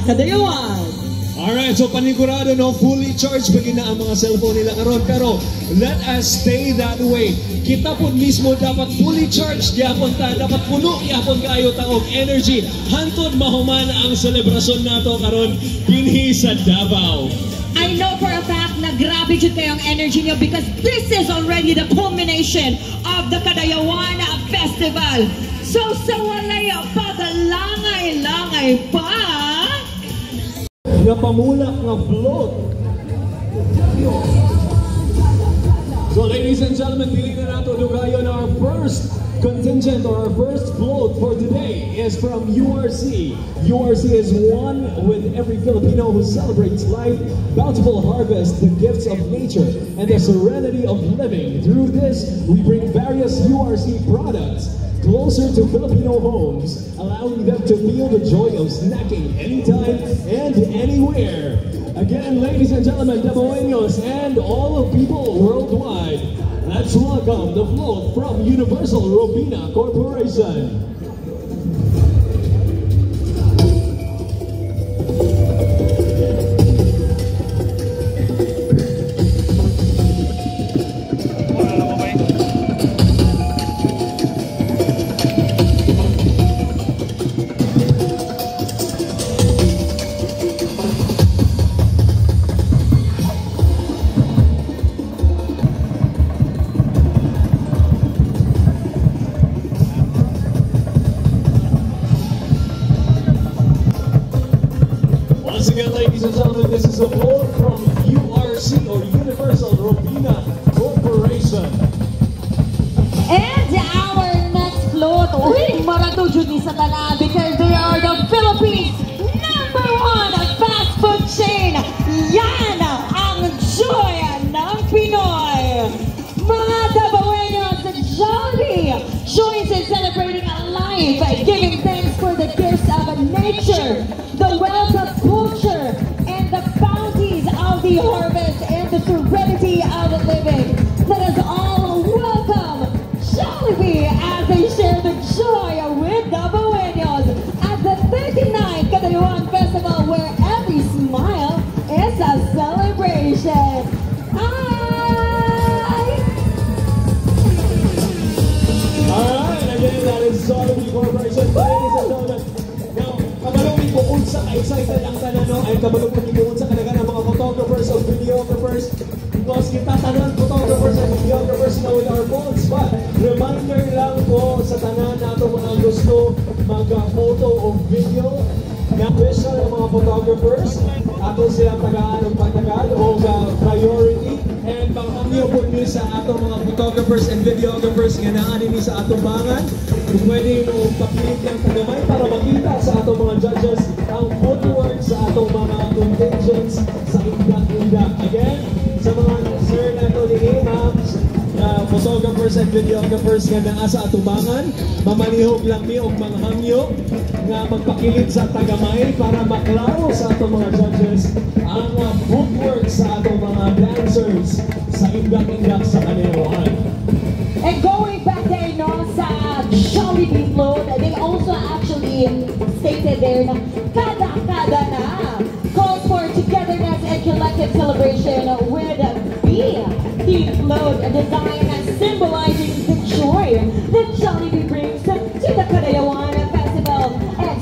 Kadayawan. Alright, so panigurado no, fully charged pag na ang mga cellphone nila karon. Pero let us stay that way. Kita po mismo dapat fully charged yapon ta, dapat puno yapon kayo taong energy. Hantod mahuman ang selebrasyon nato karon dinhi sa Davao. I know for a fact na grabe jud kayo ang energy niyo because this is already the culmination of the Kadayawan Festival. So sa walay pagalangay-langay pa nga pamulak nga float. So ladies and gentlemen, pili na nato dugayon our first contingent or our first float for today is from URC. URC is one with every Filipino who celebrates life, bountiful harvest, the gifts of nature, and the serenity of living. Through this, we bring various URC products closer to Filipino homes, allowing them to feel the joy of snacking anytime and anywhere. Again, ladies and gentlemen, Davaoeños and all of people worldwide, let's welcome the float from Universal Robina Corporation. Once again, ladies and gentlemen, this is a float from URC or Universal Robina Corporation. and our next float. Uy, marato jud ni sa tanan because they are the Philippines #1 fast food chain. Yan ang joy ng Pinoy. Mga Davaoeños, Jollibee joins in celebrating life, giving thanks for the gifts of nature, the wealth of culture, and the bounties of the harvest, and the serenity of living. Let us all welcome Jollibee as they share the joy with Davaoeños at the 39th Kadayawan Festival, where every smile is a celebration. Alright, again, that is Jollibee Corporation. Ladies and gentlemen, now, kabalong ko unsa excited ang tanano ay kabalong ko unsa kanagan ang mga photographers o videographers. Because kita tanan photographers and videographers na with our phones. But reminder lang po sa tanan nato mga gusto mag-photo o video na special ng mga photographers. Ato silang tagaan ng pagtagal o priority. And panghamyo po niyo sa atong mga photographers and videographers nga naanin ni sa atong bangan. Kung pwede mo pakilit ng tagamay para makita sa atong mga judges ang footwork sa atong mga contingents sa indak-indak. Again, sa mga sir na ito ni ma'am, photographers and videographers nga naa sa atubangan, mamanihog lang mi og manghamyo nga magpakilit sa tagamay para maklaro sa atong mga judges ang footwork sa atong mga dancers sa indak-indak sa Kadayawan. And going back there, no, sa Jollibee float, they also actually stated there na kada-kada na calls for togetherness and collective celebration with the float, a design symbolizing the joy that Jollibee brings to the Kadayawan Festival. And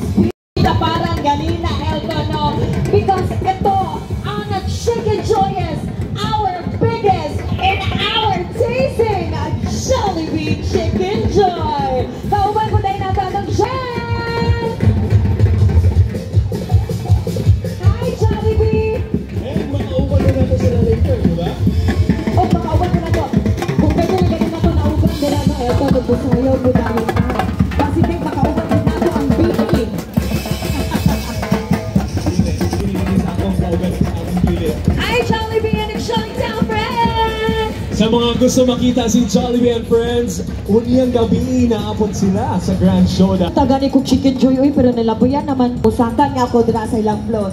parang ganina, Elton, no, because ito ang Chicken Joy is our biggest and our tasting Jollibee Chicken Joy. Kauban ko tayo na tanong dyan! Hi, Jollibee! And makauban na natin sila later, di ba? O, makauban ko na to. Kung pwede na ganun ako nauban din ako, eto, nagpusayaw mo dami na. Kasi din, makauban din ako ang BA. Hi, Jollibee and Showdown Friends! Sa mga gusto makita si Jollibee and Friends, uniyang gabi na apon sila sa Grand Showdown. Tagani kong Chicken Joy, uy, pero nilabuyan naman. Usakan nga ako dira sa ilang float.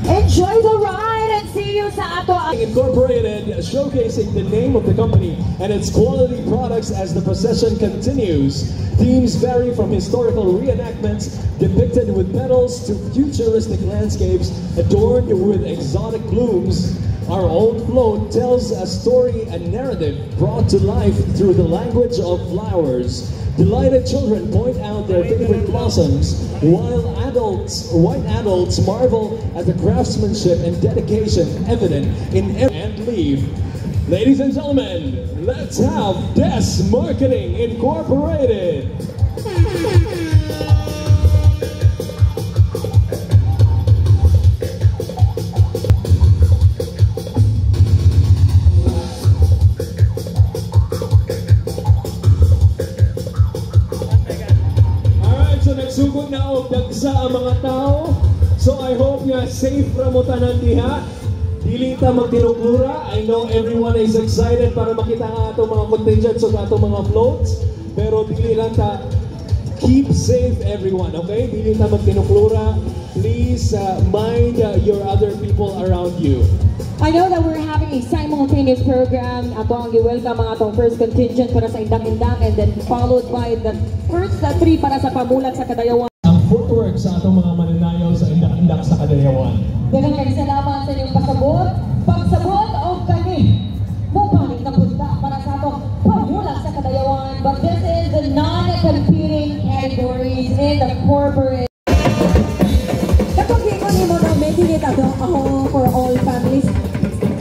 Enjoy the ride and see you sa ato. Incorporated, showcasing the name of the company and its quality products as the procession continues. Themes vary from historical reenactments depicted with petals to futuristic landscapes adorned with exotic blooms. Our own float tells a story and narrative brought to life through the language of flowers. Delighted children point out their favorite blossoms, while white adults marvel at the craftsmanship and dedication evident in and leave. Ladies and gentlemen, let's have Des Marketing Incorporated. Nagsugod na og dagsa ang mga tao. So I hope nga safe ra mo tanan diha. Dili ta magtinuklura. I know everyone is excited para makita nga ato mga contingents o ato mga floats. Pero dili lang ta, keep safe everyone, okay? Dili ta magtinuklura. Please mind your other people around you. I know that we're having a simultaneous program. Ato ang i-welcome ang atong first contingent para sa Indang-Indang and then followed by the first three para sa pamulat sa Kadayawan. Ang footwork sa atong mga mananayaw sa Indang-Indang sa Kadayawan. Daghang salamat sa inyong pasabot. Pagsabot o kani. Mabalik na punta para sa atong pamulat sa Kadayawan. But this is the non-competing categories in the corporate. Kapag-ingon mo na may tinit ako for all families.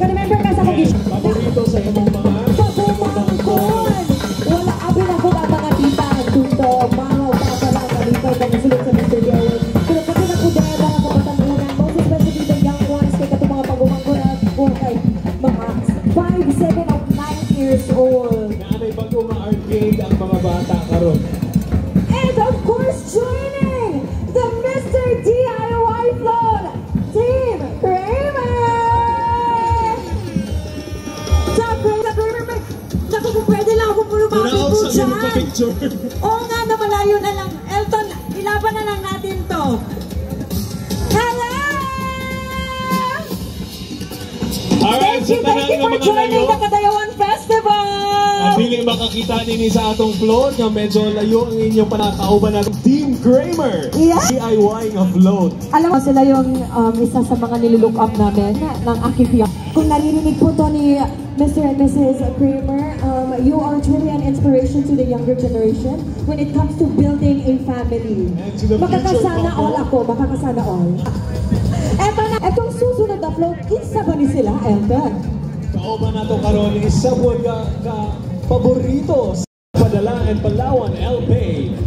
Ka-remember ka sa kagis? Paborito sa imong mga pabumangkon! Wala abin ako ang mga tita dito. Mga papa lang dito. Pag-sulot sa Mr. Gary. Pero pati na po dahil mga kapatangunan. Most especially the young ones. Kaya ito mga pabumangkon na po kay mga 5, 7, or 9 years old. Naanay bago ma-arcade ang mga bata karon. And of course, joining the Mr. DIY Float Team Kramer! Naku, kung pwede lang ako lumapit po dyan. Oo nga, na malayo na lang. Elton, ilaban na lang natin to. Hello! Alright, Thank you for joining the Kadayawan Festival! At hindi makakita din sa atong float na medyo layo ang inyong panakauban ng Team Kramer. Yeah. DIY ng float. Alam mo, sila yung isa sa mga nilulook up namin ng aking fiancé. Kung naririnig po to ni Mr. and Mrs. Kramer, you are truly an inspiration to the younger generation when it comes to building a family. And to the Makakasana future all ako, makakasana all. Eto na, etong susunod na float, kinsa ba ni sila, Elton? Kauban nato karon is sabon ka paborito sa Padala and Palawan LP.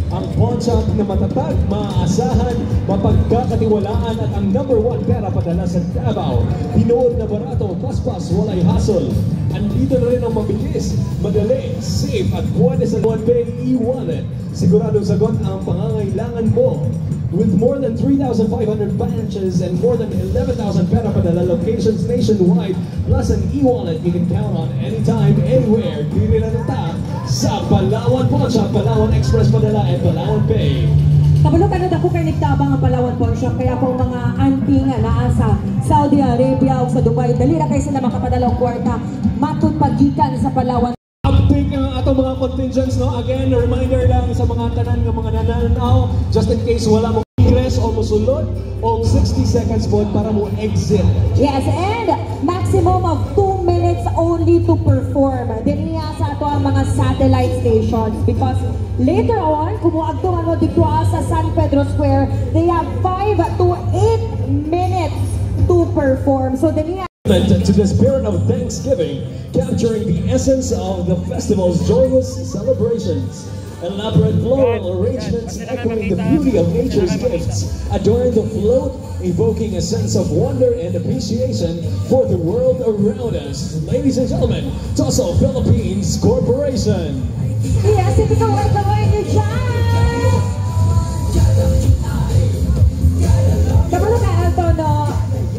Ang pawn shop na matatag, maaasahan, mapagkakatiwalaan at ang #1 pera padala sa Davao. Pinood na barato, paspas, walay hassle. Andito na rin ang mabilis, madali, safe at pwede sa OnePay e-wallet. Siguradong sagot ang pangangailangan mo. With more than 3,500 branches and more than 11,000 pera padala locations nationwide, plus an e-wallet you can count on anytime, anywhere. Dili na nata sa Palawan Pawn Shop, Palawan Express Padala, and Palawan Pay. Kabalo ka na dako kay nagtabang ang Palawan Pawn Shop, kaya po mga auntie nga naa sa Saudi Arabia o sa Dubai, dali na kayo sila makapadala og kwarta, matud pagikan sa Palawan. Update ng atong mga contingents, no? Again, a reminder lang sa mga tanan ng mga nananaw, just in case wala mo ingress o musulod, o 60 seconds po para mo exit. Yes, and maximum of 2 minutes only to perform. Diniya sa ato ang mga satellite stations because later on, kumuagtungan mo dito sa San Pedro Square, they have 5 to 8 minutes to perform. So diniya To the spirit of Thanksgiving, capturing the essence of the festival's joyous celebrations. Elaborate floral arrangements echoing the beauty of nature's gifts adorn the float, evoking a sense of wonder and appreciation for the world around us. Ladies and gentlemen, Toso Philippines Corporation. yes, ito kaway niyo dyan! Kabalo ka, Elton, no?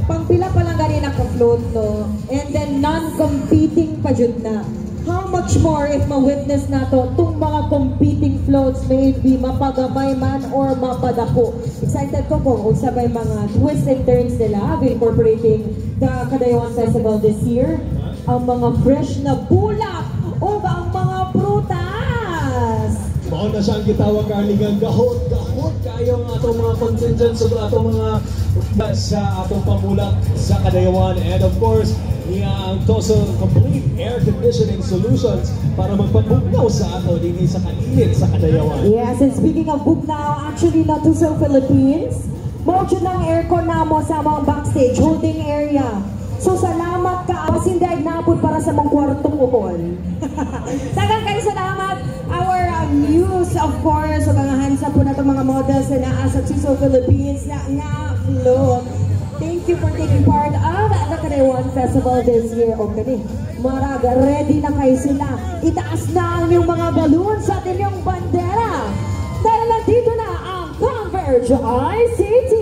Pangpila pa lang ganin ang ka-float, no? And then non-competing pa dyan na. How much much more if ma-witness nato itong mga competing floats, maybe mapagamay man or mapadako. Excited ko po kung sabay mga twists and turns nila incorporating the Kadayawan Festival this year. Ang mga fresh na bulak o ang mga prutas. Mao na siyang gitawag karligan gahot kayo ang atong mga contingents o atong mga sa atong pamulak sa Kadayawan, and of course niya ang Toso complete air conditioning solutions para magpabugnaw sa ato din sa kainit sa Kadayawan. Yes, and speaking of bugnaw, actually na Toso Philippines, mawag ng aircon na mo sa mga backstage holding area. So salamat ka, pasindag napod para sa mga kwartong ukol. Tagang kayo salamat. Our news, of course, mga hands up po na itong mga models na nasa Toso Philippines na nga float. Thank you for taking part of the Kadayawan Festival this year. Okay, marag, ready na kayo sila. Itaas na ang inyong mga balloon sa inyong bandera. Dahil nandito na ang Converge ICT.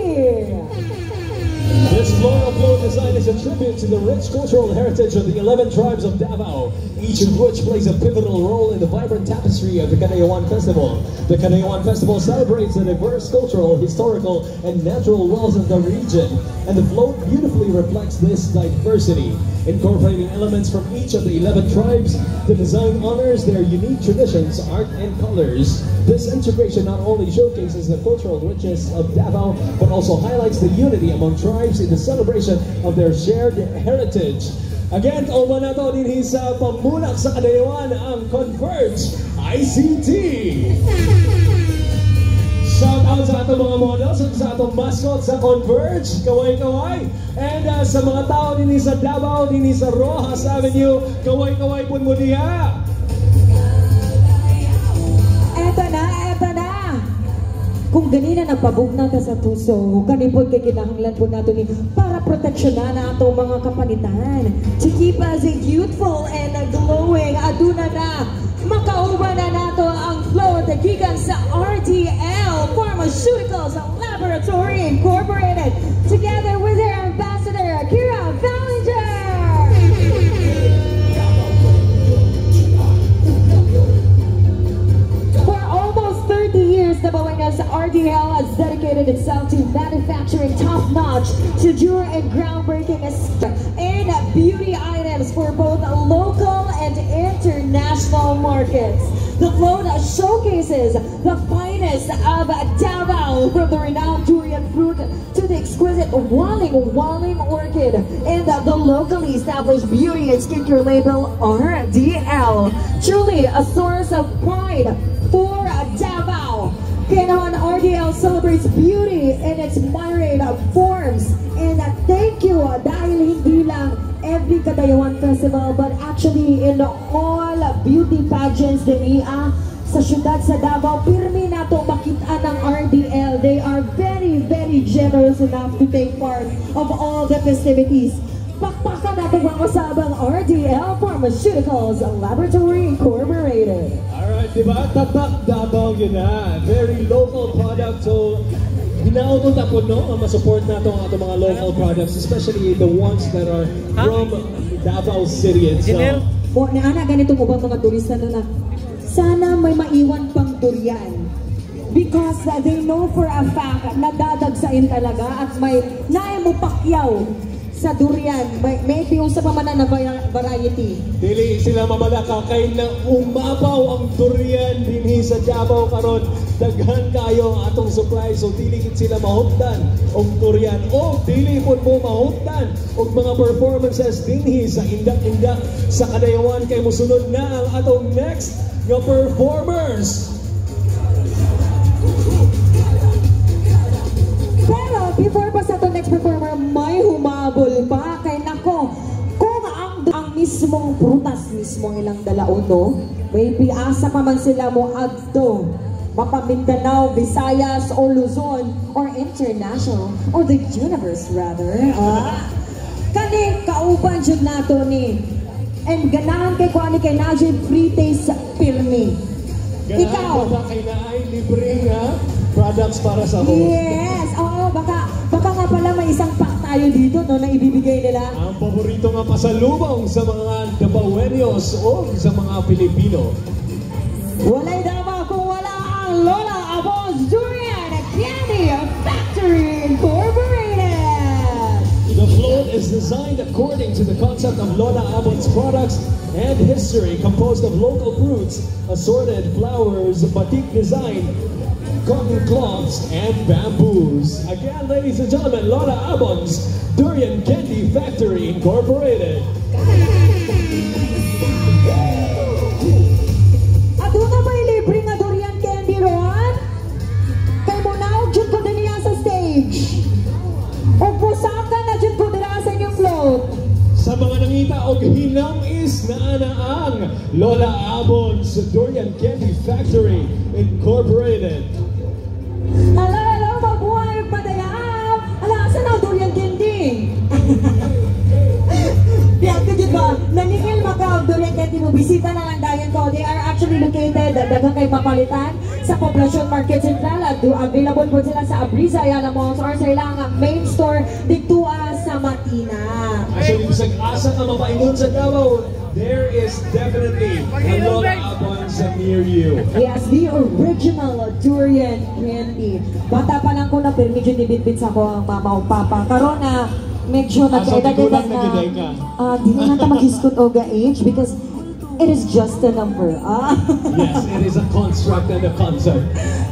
This floral float design is a tribute to the rich cultural heritage of the 11 tribes of Davao, each of which plays a pivotal role in the vibrant tapestry of the Kadayawan Festival. The Kadayawan Festival celebrates the diverse cultural, historical, and natural wealth of the region, and the float beautifully reflects this diversity. Incorporating elements from each of the 11 tribes, the design honors their unique traditions, art, and colors. This integration not only showcases the cultural richness of Davao, but also highlights the unity among tribes in the celebration of their shared heritage. Again, kauban na to din sa pamulak sa Kadayawan ang Converge ICT. Shout out sa atong mga models at sa atong mascot sa Converge, kaway-kaway. And sa mga tao din sa Davao, din sa Rojas Avenue, kaway-kaway po mo diha. Eto na. Kung ganina nagpabugnaw ka sa Tuso, kanipod kay kinahanglan po nato ni para proteksyonan na atong mga kapanitan. To keep us youthful and glowing, aduna na, makauban na nato ang float gikan sa RDL Pharmaceuticals Laboratory Incorporated together with their ambassador, Kira Ballinger. For almost 30 years, the Balingas RDL has dedicated itself to manufacturing top-notch, secure, and groundbreaking and beauty items for both local and international markets. The float showcases the finest of Davao, from the renowned durian fruit to the exquisite Waling orchid, and the locally established beauty and skincare label RDL. Truly a source of pride for Davao. Kinahan RDL celebrates beauty in its myriad forms. And thank you dahil hindi lang every Kadayawan Festival, but actually in all beauty pageants din sa syudad sa Davao, pirmi na to makita ng RDL. They are very, very generous enough to take part of all the festivities. Pakpakan natin ang usabang RDL Pharmaceuticals Laboratory Incorporated. Alright, diba? Tatak Davao yun na. Very local product. So, hinaudot na po, no? Masupport na itong ating mga local products, especially the ones that are from Davao City itself. O, naana ganito mo ba mga turista na sana may maiwan pang durian. Because they know for a fact na dadagsain talaga at may naimupakyaw sa durian. May sa pamanan na variety. Dili sila mabalaka kay na umabaw ang durian dinhi sa Davao karon. Daghan kayo ang atong supply, so dili gid sila mahutdan og durian o dili pud mo mahutdan og mga performances dinhi sa indak-indak sa Kadayawan, kay mosunod na ang atong next nga performers. Pero before pa sa itong next performer, may humabol pa. Kay nako, kung ang mismong prutas, mismong ilang dalaon, no? May piasa pa man sila mo adto. Mapamindanao, Visayas, or Luzon, or international, or the universe rather. Kani, kauban dyan nato ni. And ganahan kay kuha ni kay Najib free taste pirmi. Ikaw ba kay naay libre nga products para sa host? Yes, oo, baka nga pala may isang pack tayo tayo dito, no, na ibibigay nila. Ang paborito nga pasalubong sa mga Dabawenyos o sa mga Pilipino. Walay dama kung wala ang Lola Abon's Durian Candy Factory Incorporated. The float is designed according to the concept of Lola Abon's products and history, composed of local fruits, assorted flowers, batik design, cotton cloths, and bamboos. Again, ladies and gentlemen, Lola Abon's Durian Candy Factory Incorporated. At una may libre nga durian candy ron? Kay mo na og jud ko din sa stage. O pusaka na jud ko dira sa inyong float. Sa mga nangita og hinamis na anaang Lola Abon's Durian Candy Factory Incorporated. Hello, mabuhay padayam. Ala, saan ang durian candy? Diyan ka dyan ba? Naningil maka durian candy mo. Bisita na lang dayon ko. They are actually located daghang kay papalitan sa Poblacion Market Central. Available po sila sa Abrisa, Ayala Malls, or sa ilang main store dito sa Matina. Actually, bisag asa ka mapainon sa Davao, there is definitely a Lola Abon's near you. Yes, the original durian candy. Bata pa lang ko na, pero medyo nibitbit sa ko ang mama o papa. Karon na, medyo nagkaedad-edad na, di na natin mag-hiskot o age because it is just a number. Yes, it is a construct and a concept.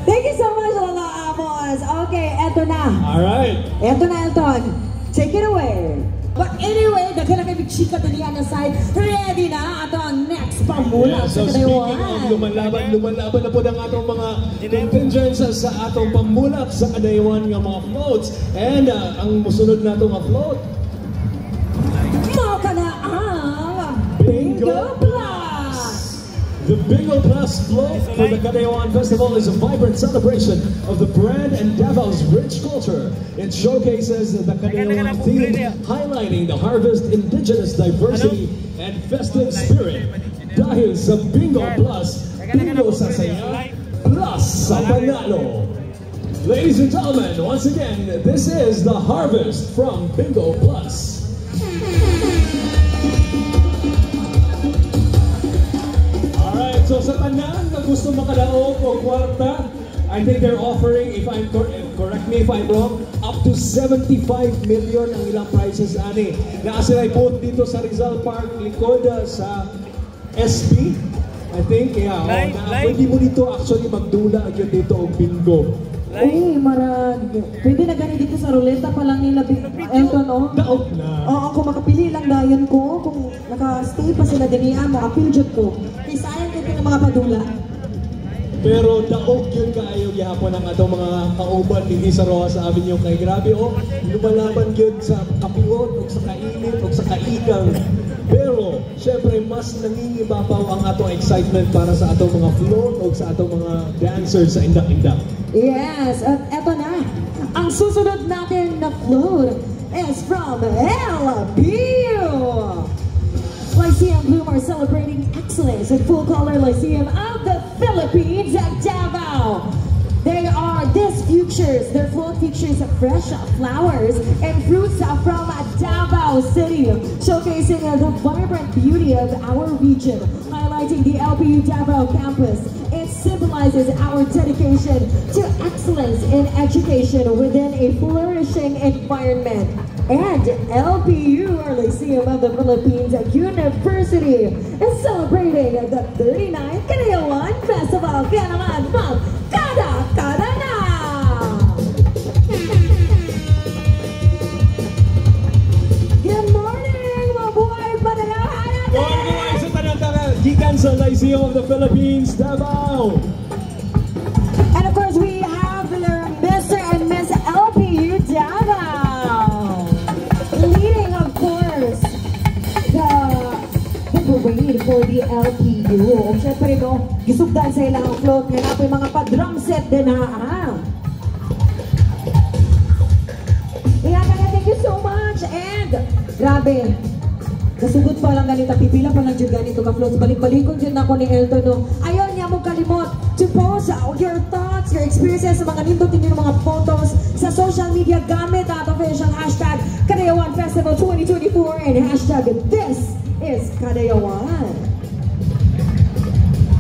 Thank you so much, Lola Abons. Okay, eto na. Alright. Eto na, Elton. Take it away. But anyway, daghan na kay chika dali na side. Ready na ato ang next pamula So sa speaking Kadaywan. of lumalaban na po ang atong mga contingents sa atong pamulak sa Kadaywan nga mga floats. And ang musunod na itong float, Mao ka na ang Bingo Plus! The Bingo Plus float for the Kadaywan Festival is a vibrant celebration of the brand and Davao's rich culture. It showcases the Kadaywan theme, highlighting the harvest, indigenous diversity, and festive spirit. Dahil sa Bingo Plus, Bingo sa saya, plus sa panalo. Ladies and gentlemen, once again, this is the harvest from Bingo Plus. Alright, so sa tanan na gusto makadaog o kwarta, I think they're offering, if I'm correct me if I'm wrong, up to 75 million ang ilang prices ani. Na sila booth dito sa Rizal Park, likod sa SB. I think, yeah. Pwede mo dito actually magdula agad dito og bingo. Uy, marag. Pwede na gani dito sa ruleta pa lang nila, Elton, no? Daog na. Oo, kung makapili lang dayon ko, kung naka-stay pa sila diniya mo, apil jud ko. Kaya sayang dito ng mga padula. Pero daog yun kaayo gihapon ang atong mga kauban hindi sa Rojas Avenue kay grabe lumalaban yun sa kapiot o sa kainit o sa kaikang. Pero syempre mas nangingibabaw ang atong excitement para sa atong mga float o sa atong mga dancers sa indak-indak. Yes, at eto na. Ang susunod natin na float is from LPU. Lyceum Bloom are celebrating excellence in full-color Lyceum of the Philippines at Davao. Their float features fresh flowers and fruits from Davao City, showcasing the vibrant beauty of our region, highlighting the LPU Davao campus. It symbolizes our dedication to excellence in education within a flourishing environment. And LPU, or Lyceum of the Philippines University, is celebrating the 39th Kadaywan Festival. Kaya naman, kada na! Good morning, mabuhay padalahan natin! Mabuhay sa tanang-tanang, gikan sa Lyceum of the Philippines, Davao! And of course, we have Mr. and Miss LPU Davao, leading, of course, the parade for the LPU. O syempre, no, gisugdan sa ilang float nga na po yung mga pa-drum set din ha. Thank you so much. And, grabe, nasugod pa lang ganito, pipila pa lang dyan ganito ka-floats. Balik-balikon dyan ako ni Elton, no. Ayaw niya mong kalimot to post your thoughts, your experiences sa mga nindot ninyo mga photos sa social media gamit at official hashtag Kadayawan Festival 2024 and hashtag this is Kadayawan.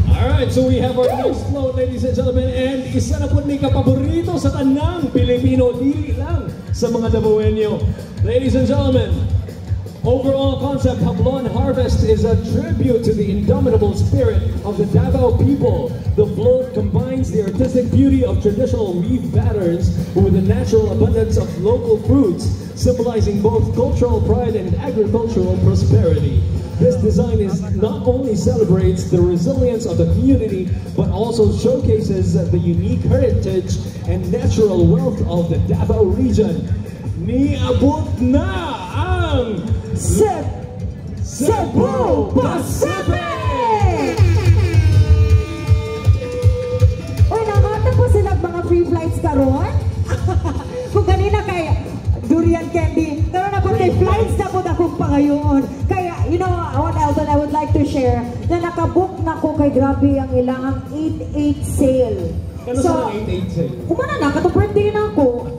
Alright, so we have our next float, ladies and gentlemen, and isa na po ni kapaborito sa tanang Pilipino, dili lang sa mga Dabawenyo. Ladies and gentlemen, overall concept Hablon Harvest is a tribute to the indomitable spirit of the Davao people. The float combines the artistic beauty of traditional weave patterns with the natural abundance of local fruits, symbolizing both cultural pride and agricultural prosperity. This design not only celebrates the resilience of the community, but also showcases the unique heritage and natural wealth of the Davao region. Niabot na ang Cebu Pacific! Uy, nakata po sila mga free flights karon? Kung ganina kay Durian Candy, pero na po kay flights na po akong pangayon. Kaya, you know what, Elton, I would like to share na nakabook na ko kay grabe ang ilang 8-8 sale. Kano sa 8-8 sale? Kumana na, katong birthday na ako.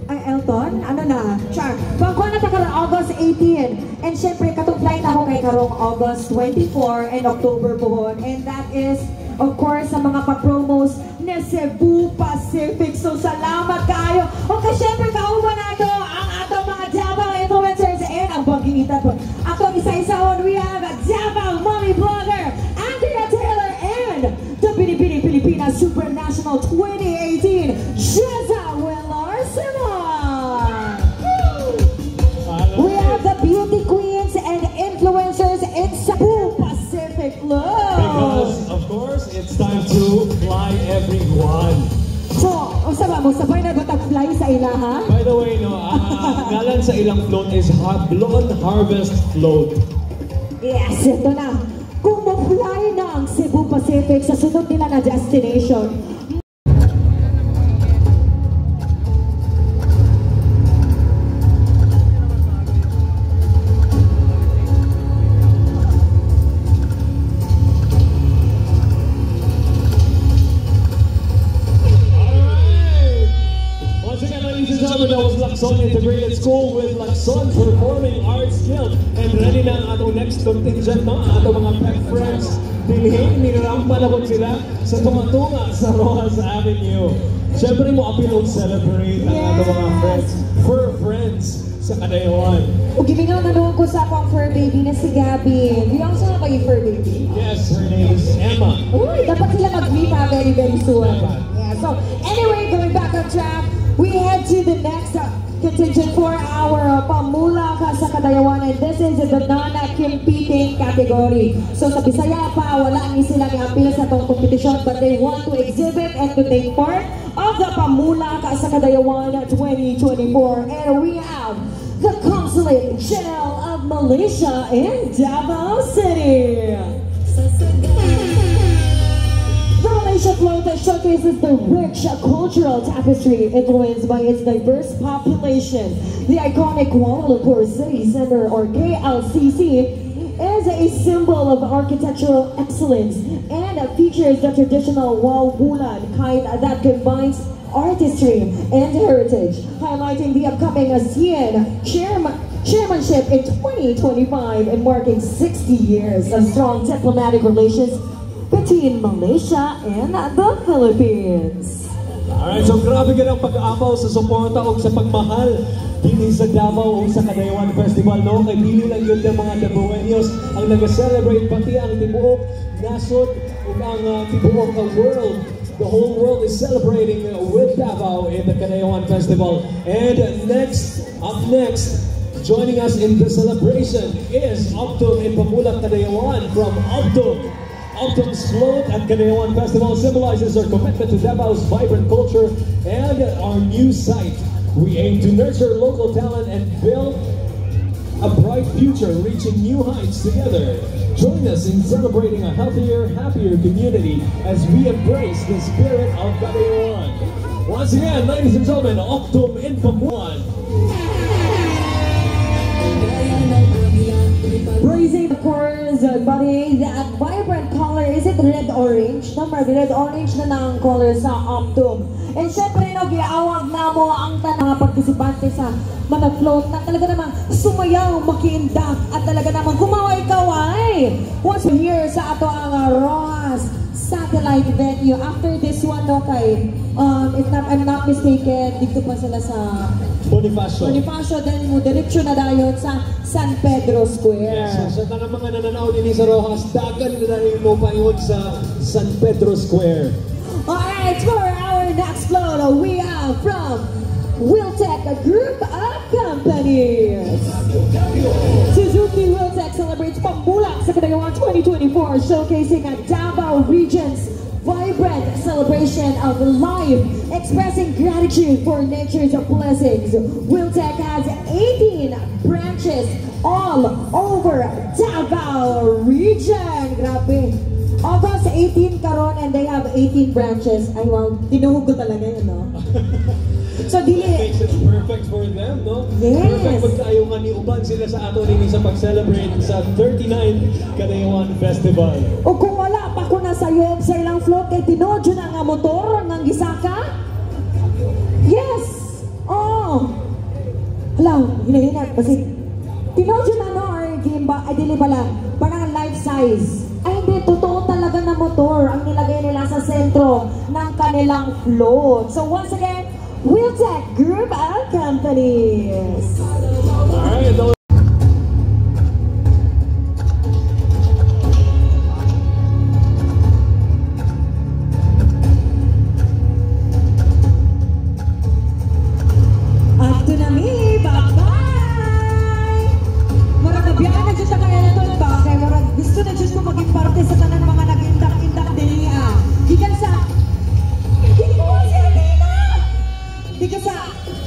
Ay, Elton, ano na? Char. Pagkuha na ta karong August 18. And syempre, katong flight ako kay karong August 24 and October po. And that is, of course, sa mga pa-promos na Cebu Pacific. So, salamat kayo. Okay, syempre, kauban na ito ang atong mga Davao influencers and ang pag-iitan po. Atong isa-isaon, we have Davao Mommy Blogger, Andrea Taylor, and the Pinipini Pilipinas Super National 2018, Jeza Willar Simon. We have the beauty queens and influencers in Cebu Pacific Love. Because, of course, it's time to fly everyone. So, mo sabay na fly sa ilaha? By the way, no, ngalan sa ilang float is Hablon Harvest Float. Yes, ito na. Kung mo-fly na ang Cebu Pacific sa sunod nila na destination, that was Lacson Integrated School with Lacson Performing Arts Guild. And ready na ang atong next contingent, no? Ang atong mga pet friends. Dinhin, nirampa na po sila sa tunga-tunga sa Rojas Avenue. Siyempre mo apilong celebrate ang atong mga friends. Fur friends sa Kadayawan. O gibingaw na doon ko sa akong fur baby na si Gabby. Di ako sa kayo fur baby? Yes, her name is Emma. Uy, dapat sila mag-meet very, very soon. Yeah, so, anyway, going back on track, we head to the next contingent for our Pamula sa Kadayawan, and this is the non-competing category. So sa Bisaya pa, wala ni sila ni-appeal sa itong competition, but they want to exhibit and to take part of the Pamula sa Kadayawan 2024. And we have the Consulate General of Malaysia in Davao City. The Malaysia float that showcases the rich cultural tapestry influenced by its diverse population. The iconic Kuala Lumpur City Center, or KLCC, is a symbol of architectural excellence and features the traditional wall bulan kind that combines artistry and heritage, highlighting the upcoming ASEAN chairmanship in 2025 and marking 60 years of strong diplomatic relations between Malaysia and the Philippines. Alright, so grabe ka ng pag-aapaw sa suporta o sa pagmahal dito sa Davao o sa Kadayawan Festival, no? Kay dili lang yun ng mga Davaoenos ang nag-celebrate, pati ang tibuok nasod o ang tibuok ng world. The whole world is celebrating with Davao in the Kadayawan Festival. And up next, joining us in the celebration is Optum in Pamula, Kadayawan from Optum. Optum's float at Kadayawan Festival symbolizes our commitment to Davao's vibrant culture and our new site. We aim to nurture local talent and build a bright future, reaching new heights together. Join us in celebrating a healthier, happier community as we embrace the spirit of Kadayawan. Once again, ladies and gentlemen, Optum in Pamuan. Praising the chorus, buddy, that vibrant color, is it red-orange? Number, red-orange na ng color sa Optum. And syempre, no, giawag na mo ang tanang partisipante sa Manag-Float na talaga namang sumayaw, makiindak at talaga namang kumaway-kaway. Once we're here sa ato ang Rojas Satellite Venue. After this one, no, kay, if I'm not mistaken, dito pa sila sa Bonifacio, then mo direksyon na dayon sa San Pedro Square. Yes, sa tanang mga nananaw din sa Rojas, dagan na rin mo paingon sa San Pedro Square. Alright, for our next float, we are from Wiltec, a group of companies. Suzuki Wiltec celebrates Pambulak sa Kadagawan 2024, showcasing a Davao region's vibrant celebration of life, expressing gratitude for nature's blessings. Wiltec has 18 branches all over Davao region. Grabe. Almost 18 karon and they have 18 branches. Ay wow, tinuhog ko talaga yun, no? So, dili... That makes it perfect for them, no? Yes. Perfect pagkaayungan ni Uban sila sa ato rin sa pag-celebrate sa 39 Kadayawan Festival. O kung wala pa ko na sayo sa ilang float kay tinodyo na nga motor ng gisaka? Yes! Oh! Hala, hinahinat. Kasi tinodyo na, no? Or game ba? Ay, dili pala. Parang life size. Ay, hindi. Totoo talaga na motor ang nilagay nila sa sentro ng kanilang float. So, once again, Wiltec Group of Companies. Alright, After na mi, bye-bye! Marag nabiyaan na dyan sa kaya na to, ba? Kaya marag gusto na dyan ko maging parte sa tanan mga nag-indak-indak din niya. Gikan sa... Hindi ko si Athena! Hindi ka sa...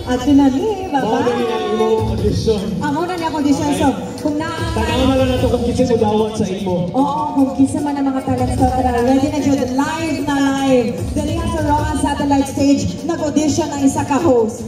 After na mi, mga bye-bye! ganyan ang imong audition. Ang una niya condition, so kung Tanawin na lang nato kung kinsa mo dawat sa imo. Oo, kung kisa man ang mga talents ko, tara, ready na dyan, live na live. Dali nga sa Rojas Satellite Stage, nag-audition ang isa ka-host.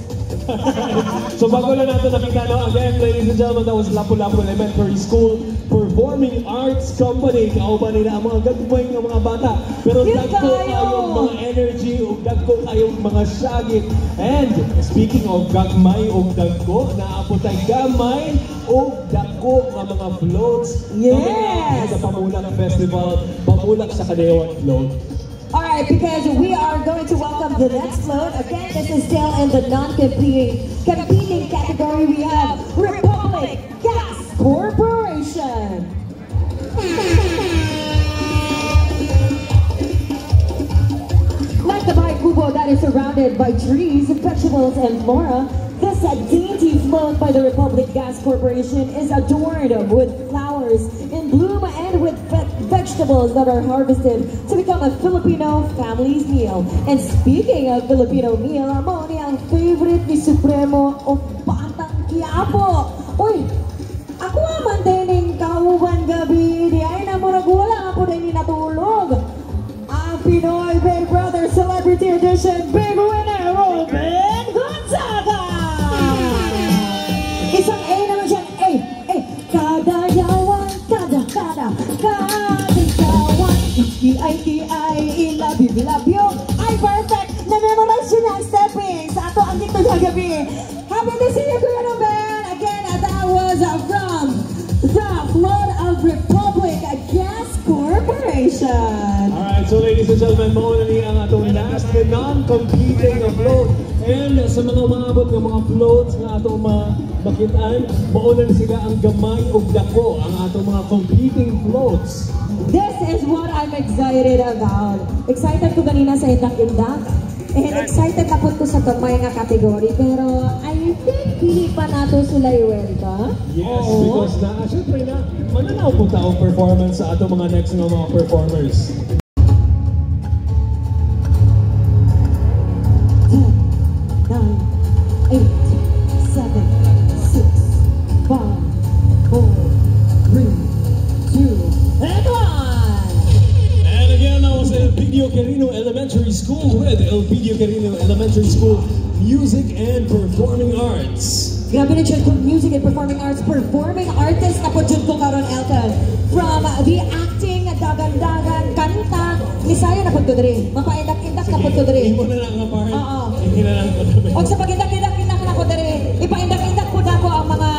So bago lang natin nakita, no? Again, ladies and gentlemen, that was Lapu-Lapu Elementary School Performing Arts Company. Kauban nila ang mga gagawin ng mga bata. Pero Yun dagko kayo! kayong mga energy o dagko kayong mga syagit. And speaking of gagmay o dagko, naapotay gamay o dagko ng mga floats. Yes! Sa Pamulak Festival, Pamulak sa Kadayawan Float. Alright, because we are going to welcome the next float. Again, this is still in the non-competing category. We have Republic Gas Corporation. Like the Bahay Kubo that is surrounded by trees, vegetables, and flora, this dainty float by the Republic Gas Corporation is adorned with flowers in bloom and with vegetables that are harvested to become a Filipino family's meal. And speaking of Filipino meal, amo ni ang favorite ni Supremo o Batang Quiapo. Uy, ako man din kauban gabi, di ay na mo nagwala ako din natulog. Ang Pinoy Big Brother Celebrity Edition Big Winner, Robin Gonzaga! Isang A naman siya, A, Kadayawan, Kadayawan, I love you, ay perfect, na-memorize yun ang stepping sa ato ang dito gabi. Happy to see you, Kuya Ruben! Again, that was from the float of Republic Gas Corporation. Alright, so ladies and gentlemen, mauna niya ang atong last na non-competing na float. And sa mga umabot ng mga floats na atong makitaan, mauna na sila ang gamay o dako, ang atong mga competing floats. This is what I'm excited about. Excited ko ganina sa indak-indak. And excited na po ko sa kamay nga kategory. Pero I think hindi pa nato sila iwelta. Yes, because syempre mananaw po taong performance sa atong mga next mga performers. 10, 9, 8, 7, 6, 5, 4, 3, 2, and 1! And again, that was Elpidio Quirino Elementary School with Elpidio Quirino Elementary School Music and Performing Arts. Grabe na dyan kung music and performing arts. Performing artist na po dyan ko karon Elton. From the acting, dagan-dagan, kanta, Nisaya na po ito rin. Mapaindak-indak na po ito rin. Hindi mo na lang nga part. Oo. Hindi na lang. O sa pag-indak-indak, ko diri, ipaindak-indak po na ko ang mga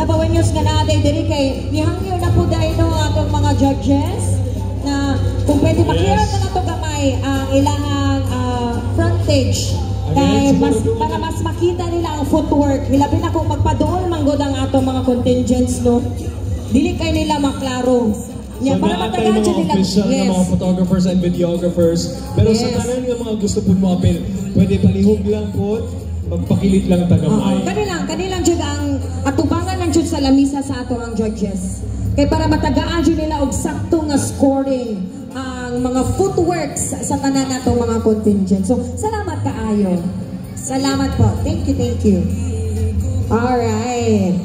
Dabawenyos nga natin diri kay nihangyo na po dahil no atong mga judges na kung pwede makita na nato gamay ang ilahang frontage kay para mas makita nila ang footwork. Hilabi na kung magpaduol manggod ang atong mga contingents no. Dili kay nila maklaro. So naantay mga official na mga photographers and videographers. Pero sa tanan nga mga gusto po mo apel, pwede palihog lang po, magpakilit lang tagamay. Kanilang jud ang atubangan ng jud sa lamisa sa ato ang judges. Kay para matagaan jud nila og sakto nga scoring ang mga footworks sa tanan nato mga contingent. So salamat kaayo. Salamat po. Thank you. Alright.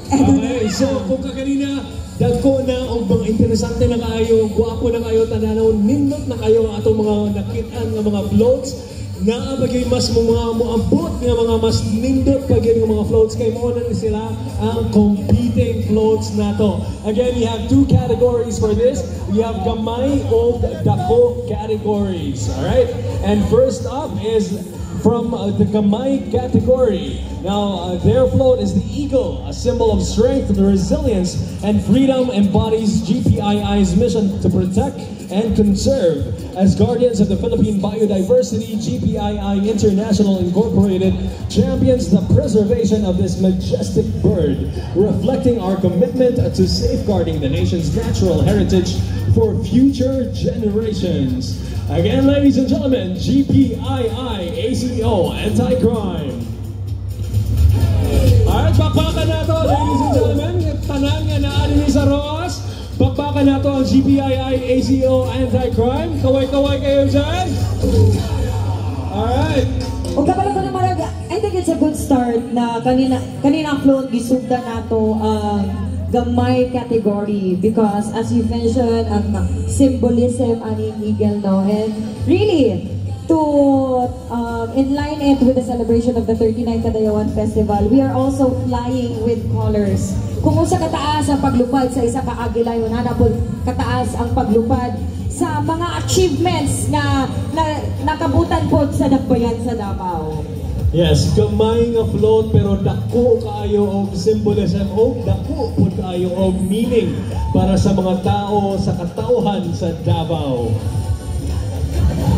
Okay, so kung kaganina dagko na o mga interesante na kayo, guwapo na kayo, tananaw, nindot na kayo ang atong mga nakitaan ng mga floats. Naabagay mas mga muambot nga mga mas nindot pagay ng mga floats kay mo na sila ang competing floats nato. Again, we have two categories for this. We have gamay o dako categories. Alright? And first up is from the gamay category. Now, their float is the eagle, a symbol of strength, resilience, and freedom, embodies GPII's mission to protect and conserve. As guardians of the Philippine biodiversity, GPII International Incorporated champions the preservation of this majestic bird, reflecting our commitment to safeguarding the nation's natural heritage for future generations. Again, ladies and gentlemen, GPII ACO Anti-Crime. Alright, bakbakan na to, ladies and gentlemen. Tanan nga na ni sa Roas. Bakbakan na to ang GPII ACO Anti-Crime. Kaway-kaway kayo dyan. Alright. O kapala ko na marag, I think it's a good start na kanina float gisugda nato ang gamay category because as you mentioned, ang symbolism aning eagle no, and really to inline it with the celebration of the 39th Kadayawan Festival, we are also flying with colors. Kung usa kataas ang paglupad sa isa ka agila, yun po kataas ang paglupad sa mga achievements na nakabutan po sa Dakbayan sa Davao. Yes, gamay nga float pero dako kaayo og symbolism o dako po kaayo og meaning para sa mga tao sa katauhan sa Davao.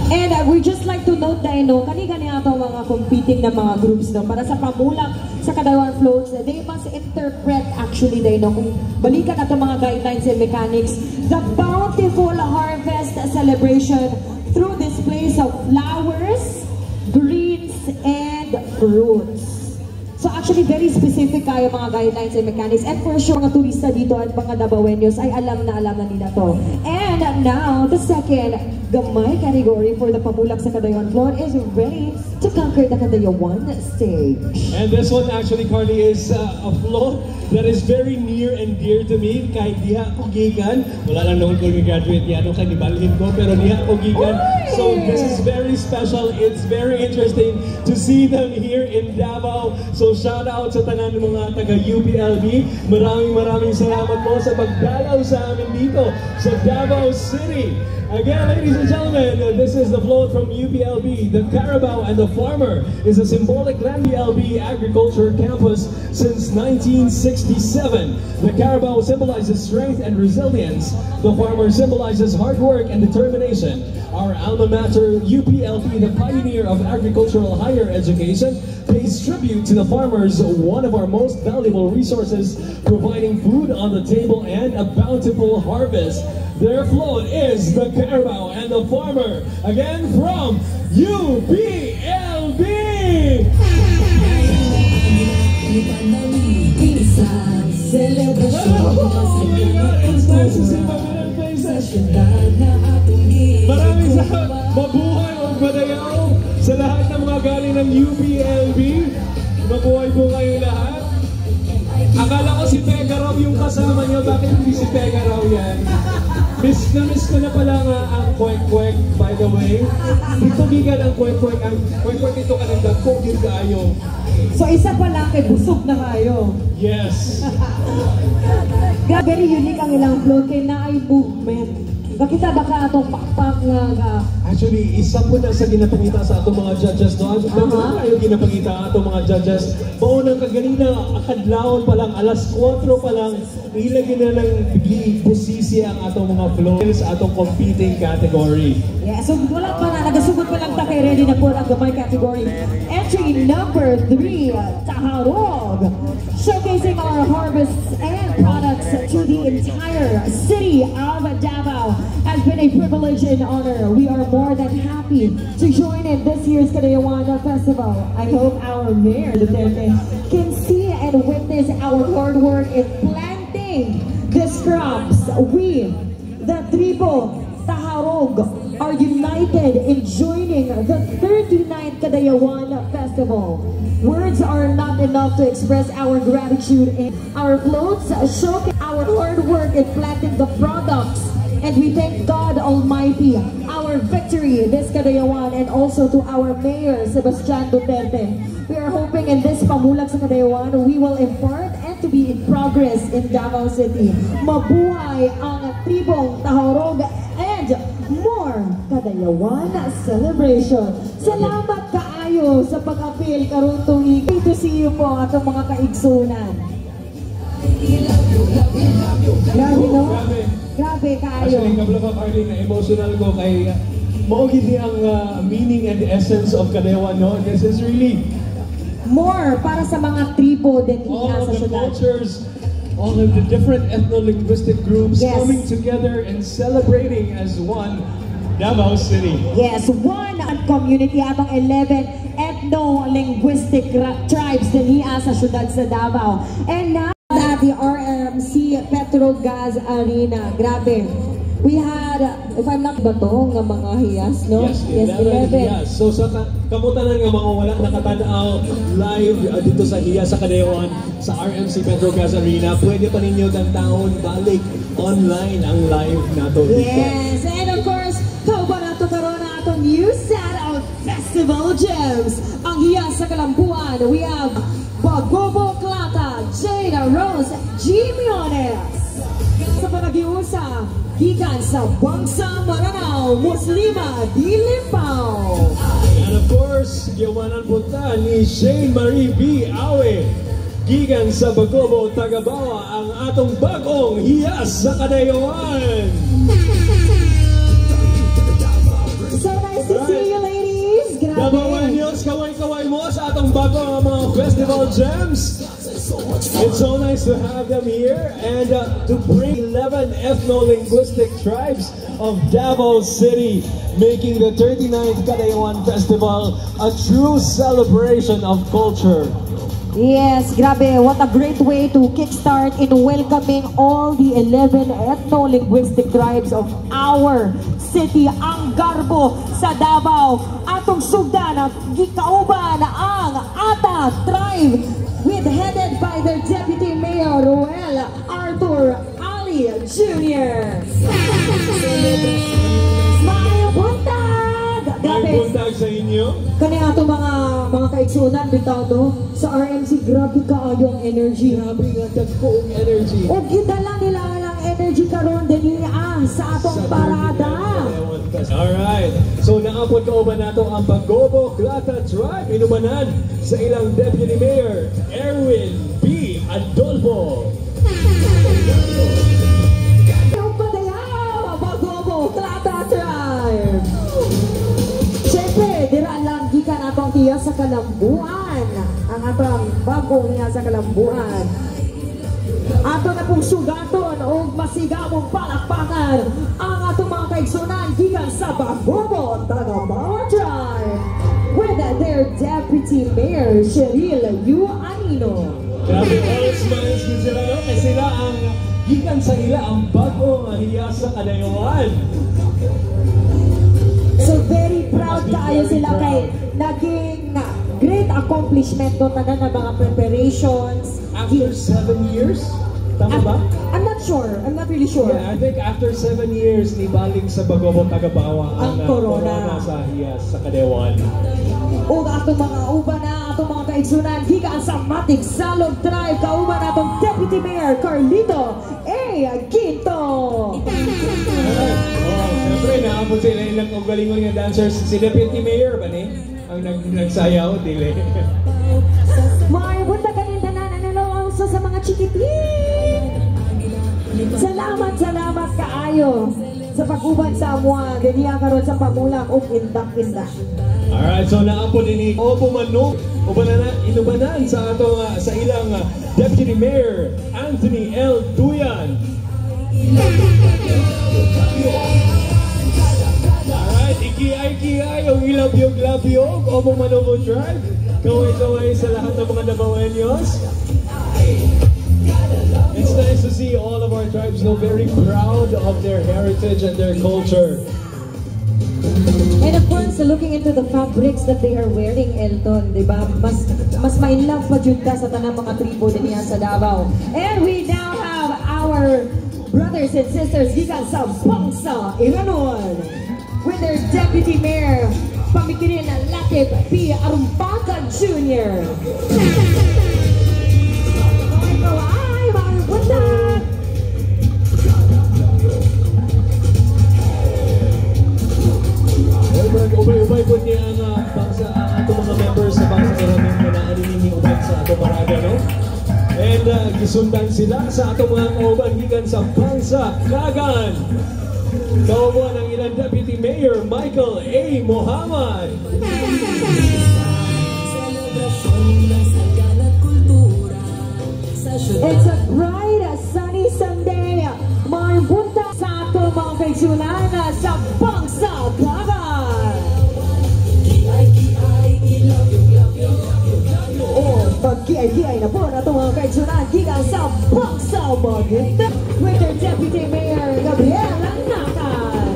And we just like to note na kani-kani ato mga competing na mga groups no, para sa pamulak sa Kadayawan floats, they must interpret actually kung balikan ato mga guidelines and mechanics, the bountiful harvest celebration through displays of flowers, greens, and fruits. So actually very specific kayo mga guidelines and mechanics, and for sure mga turista dito at mga Dabawenyos ay alam na nila to. And now the second gamay category for the pamulak sa Kadayawan float is ready to conquer the Kadayawan stage. And this one actually, Carly, is a float that is very near and dear to me. Kahit diha ko gikan, wala lang noon ko graduate yan, kaya nibalhin ko, pero diha ko gikan. So this is very special. It's very interesting to see them here in Davao. So shout out sa tanan ng mga taga UPLB. Maraming salamat po sa pagdalaw sa amin dito sa Davao City. Again, ladies and gentlemen, this is the float from UPLB. The Carabao and the Farmer is a symbolic land UPLB agriculture campus since 1967. The Carabao symbolizes strength and resilience. The Farmer symbolizes hard work and determination. Our alma mater, UPLB, the pioneer of agricultural higher education, pays tribute to the farmers, one of our most valuable resources, providing food on the table and a bountiful harvest. Their float is the Carabao and the Farmer. Again from UPLB! Maraming salamat. Mabuhay o madayaw sa lahat ng mga galing ng UPLB. Mabuhay po kayo lahat. Akala ko si Pega raw yung kasama niyo. Bakit hindi si Pega raw yan? Miss ko na pala nga ang kwek-kwek, by the way. Dito gigan ang kwek-kwek. Ang kwek-kwek ito ka ng dagkogin kayo. So isa pa lang kay busog na kayo. Yes. Very unique ang ilang float kay naay movement. Nakita ba ka itong pakpak nga Actually, isa po na sa ginapangita sa atong mga judges, no? Ano kayo ginapangita atong mga judges? Maunang kaganina, akadlaon pa lang, alas 4 pa lang, ilagay na ng busisi ang atong mga flows sa atong competing category. Yeah, so wala pa na, nagasugod pa lang ta kay ready na po ang gamay category. Entry number 3, Taharog. Showcasing our harvests and products to the entire city of Davao has been a privilege and honor. We are more than happy to join in this year's Kadayawan Festival. I hope our Mayor Duterte can see and witness our hard work in planting these crops. We, the tribo Taharog, are united in joining the 39th Kadayawan Festival. Words are not enough to express our gratitude, and our floats showcase our hard work in planting the products. And we thank God Almighty, our victory this Kadayawan, and also to our Mayor, Sebastian Duterte. We are hoping in this Pamulag sa Kadayawan, we will impart and to be in progress in Davao City. Mabuhay ang tribong Taharog and more Kadayawan celebration. Salamat kaayo sa pag-apil karon tuig. To see you po atong mga kaigsunan. Grabe, no? Grabe kaayo. Actually, kabla ka Carly, na emotional ko kay maugid ni ang meaning and essence of Kadayawan, no? This is really more para sa mga tribo din all sa of the syudad. cultures, all of the different ethno-linguistic groups coming together and celebrating as one Davao City. Yes, one community atong 11 ethno-linguistic tribes din sa syudad sa Davao. And now at the RMC Petrogas Arena, grabe. We had, if I'm not ba to, nga mga hiyas, no? Yes, 11 hiyas. So sa kamutanan nga mga wala nakatanaw live dito sa hiyas sa Kadayawan sa RMC Petrogas Arena, pwede pa ninyo tantahon balik online ang live nato dito. Yes, and of course, kauban nato karon na atong new set of festival gems. Ang hiyas sa Kalambuan, we have Bagobo Klata, Jada Rose, Jimiones. Sa panagiusa, gikan sa Bangsa Maranao, Muslima Dilipaw. And of course, giwanan punta ni Shane Marie B. Awe. Gikan sa Bagobo, Tagabawa, ang atong bagong hiyas sa Kadayawan. So nice to see you, ladies. Grabe. Dabawan News, kaway-kaway mo sa atong bagong mga festival gems. It's so nice to have them here and to bring 11 ethno-linguistic tribes of Davao City, making the 39th Kadayawan Festival a true celebration of culture. Yes, grabe. What a great way to kickstart in welcoming all the 11 ethno-linguistic tribes of our city, ang Garbo sa Davao. Atong sugdan, gikauban ang Ata Tribe, headed by their Deputy Mayor, Roel Arthur Ali Jr. Maayong buntag! Maayong buntag sa inyo. Kani ato mga kaigsunan bitaw no sa RMC, grabe kaayo ang energy. Grabe nga dagko ang energy. O gidala nila ang energy karon din sa atong parada. Alright, so naapod ka ba nato ang Bagobo Klata Tribe inumanan sa ilang Deputy Mayor, Erwin B. Adolfo. Yung padayaw, Bagobo Klata Tribe. Siyempre, diraan lang gikan atong tiya sa Kalambuan. Ang atong bagong niya sa Kalambuan. Ato na pong sugaton o masigamong palakpakan ang atong mga kaigsunan gikan sa Bagobo Tagabawa Tribe with their Deputy Mayor Cheryl U. Anino. Grabe, all smiles din sila, no? Kasi sila ang gikan sa ila ang bagong hiyas sa Kadayawan. So very proud kayo sila kay naging great accomplishment to tanan na mga preparations. After 7 years? Tama ba? I'm not sure. I'm not really sure. Yeah, I think after 7 years, nibaling sa Bagobo Tagabawa ang corona sa hiyas sa Kadayawan. O atong mga uban na atong mga kaigsunan gikan sa Matig Salog Tribe, kauban atong Deputy Mayor Carlito A. Quinto. o galingon nga dancers. Si Deputy Mayor ba ni? Ang nagsayaw, dili. May bunta kanindanan ano sa mga chikitin. Salamat kaayo sa pag-uban sa amwa. Diniya karon sa pamulak o indak-indak. Alright, so naapon ini o pumanong o inubanan sa ato sa ilang Deputy Mayor Anthony L. Duyan. Alright, ikiay o ilabyog-labyog o pumanong o drive. Kaway-kaway sa lahat ng mga Davaoenos. It's nice to see all of our tribes very proud of their heritage and their culture. And of course, looking into the fabrics that they are wearing, Elton, di ba? Mas ma-inlove pa jud ka sa tanang mga tribo din niya sa Davao. And we now have our brothers and sisters gikan sa Bangsa, Iranon, with their Deputy Mayor, pamikirin na Latif P. Arumpaca Jr. Ay, mga buntan! Ubay-ubay po niya ang bangsa, atong mga members sa Bangsa Iranon na naaninin ubay sa atong Maraga, no? And gisundan sila sa atong mga kauban gikan sa Bangsa Kagan. Kauban ang ilang Deputy Mayor Michael A. Mohamad. It's a bright, sunny Sunday. May bunta sa atong mga kaigsunan sa Bangsa Kagan. Pag-kiay-kiay na po na itong mga kaigsunan gikan sa Bangsa Maguindanao with their Deputy Mayor Gabriel Anakan.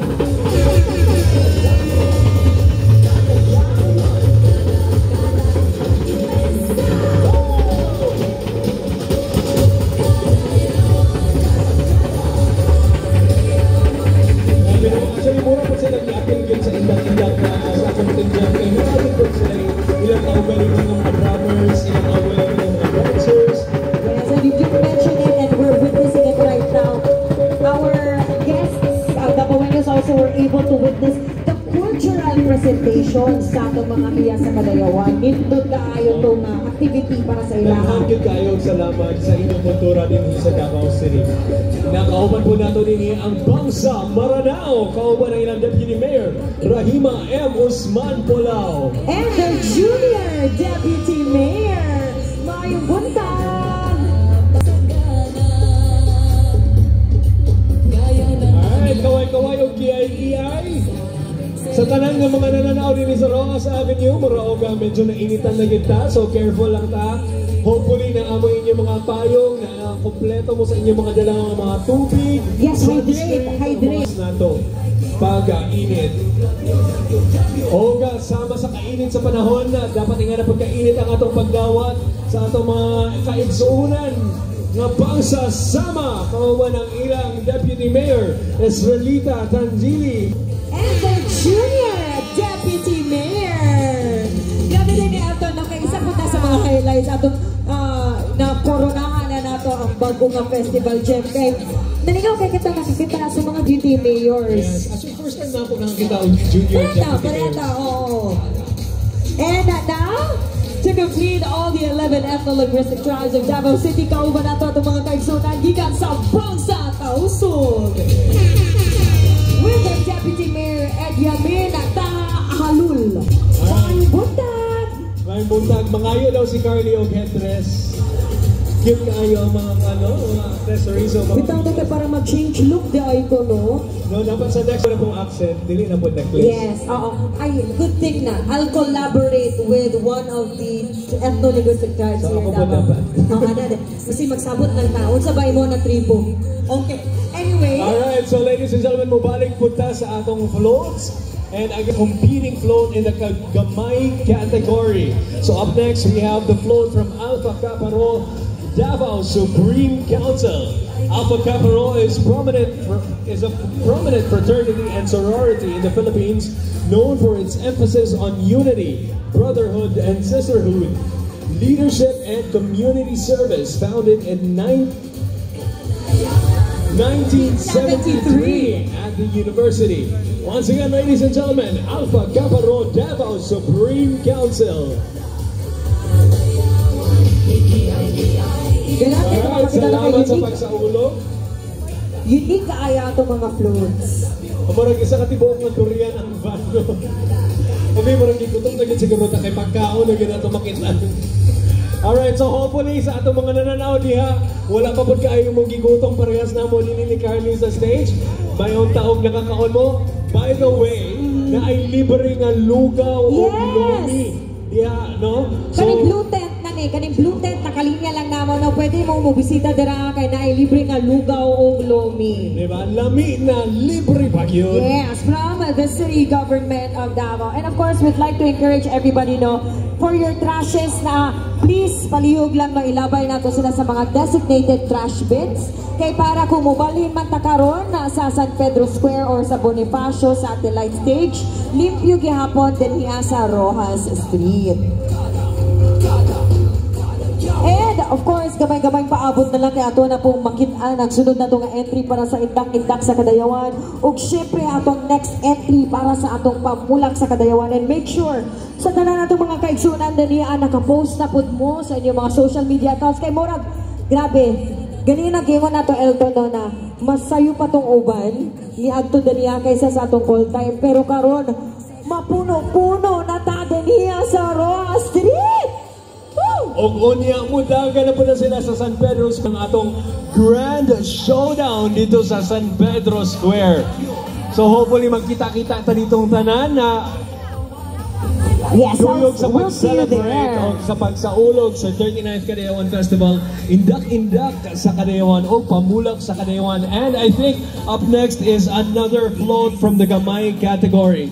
Actually, mura po sila i-appeal sa indak-indak na sa atong tindihan. Kaya marami po sila ilang kaugaling ng mga drummers, ilang kaugaling ng mga dancers. Yes, and you did mention it and we're witnessing it right now. Our guests, Davaoenos also were able to witness the cultural presentation sa atong mga hiya sa Kadayawan. Nindot kaayo itong activity para sa ilaha. Naghanggit kayo salamat sa inyong kultura din sa Davao City. Nakauban po nato din ang Bangsa Maranao. Kauban ang ilang Deputy Mayor Rahima M. Usman Polao. And the Junior Deputy Mayor, Mayong Buntag. Alright, kaway-kaway o kiay-kiay. Sa tanan ng mga nananaw din sa Rojas Avenue, Moraoga, medyo nainitan na kita, so careful lang ta. Hopefully na amoy inyong mga payong, na kompleto mo sa inyong mga dalang mga tubig. Yes, hydrate. Nato pag-init. Oga, sama sa kainit sa panahon na dapat nga na pagkainit ang atong pagdawat sa atong mga kaigsuunan nga Bangsa Sama. Kawawan ang ilang Deputy Mayor Esrelita Tangili. And the Junior Deputy Mayor. Grabe din ni Elton, nakaisa po na sa mga highlights atong na koronahan na nato ang bagong nga festival gem. Kay nanigaw kay kita nakikita sa mga duty mayors. Yes, actually first time na po nakakita ang Junior Deputy Mayor. Oo. And now, to complete all the 11 ethno-linguistic tribes of Davao City, kauban nato itong mga kaigsunan gikan sa Bangsa Tausug. With the Deputy Mayor Ed Yamin Tahalul. Mayong buntag! Mayong buntag. Mangayo daw si Carly Oghetres. Cute kaayo ang mga mga accessories. Bitaw na ka para mag-change look di ay ko, no? No, dapat sa next na pong accent, dili na po necklace. Yes, oo. Ay, good thing na. I'll collaborate with one of the ethno-linguistic tribes So, here ako in po Davao. dapat. Kasi magsabot ng taon, sabay mo na tribo. Okay. Anyway. Alright, so ladies and gentlemen, mubalik punta sa atong floats and a competing float in the Gamay category. So up next, we have the float from Alpha Kappa Rho Davao Supreme Council. Alpha Kappa Rho is a prominent fraternity and sorority in the Philippines, known for its emphasis on unity, brotherhood, and sisterhood, leadership, and community service. Founded in 1973 at the university. Once again, ladies and gentlemen, Alpha Kappa Rho Davao Supreme Council. Alright, salamat sa pagsaulog. Unique kaya itong mga floats. Marag isa ka tibuok ng durian ang van. Kami marag gikutong na siguro na kay pagkaon na gina ito makita. Alright, so hopefully sa atong mga nananaw diha, wala pa po kayo mong gigutong parehas na mo ni Carly sa stage. Mayong taong nakakaon mo. By the way, na ay libre nga lugaw o lomi. Diha, no? So, Kaning blue tent na ni, kaning blue tent nakalinya lang naman na pwede mo mobisita dira kay na ay libre nga lugaw o lomi. diba? Lami na libre pa yun. Yes, from the city government of Davao. And of course, we'd like to encourage everybody, no, for your trashes na please palihog lang mailabay nato sila sa mga designated trash bins. Kay para kung mubalhin man ta karon na sa San Pedro Square or sa Bonifacio Satellite Stage, limpyo gihapon din hiya sa Rojas Street. And of course, gamay-gamay paabot na lang ni ato na pong makita nagsunod na itong entry para sa indak-indak sa Kadayawan. Ug syempre atong next entry para sa atong pamulak sa Kadayawan. And make sure sa tanan natong mga kaigsunan din niya nakapost na pud mo sa inyong mga social media accounts. Kay Morag, grabe, ganina gingon nato Elton daw na masayo pa tong uban ni adto daniya kaysa sa atong call time. Pero karon mapuno-puno na ta daniya sa Rojas Street. O unya mudaga na po na sila sa San Pedro ng atong grand showdown dito sa San Pedro Square. So hopefully magkita-kita ta ditong tanan na Yes, tuyog sa we'll see you pag-celebrate there. o sa pagsaulog sa 39th Kadayawan Festival, indak-indak sa Kadayawan o pamulak sa Kadayawan. And I think up next is another float from the Gamay category.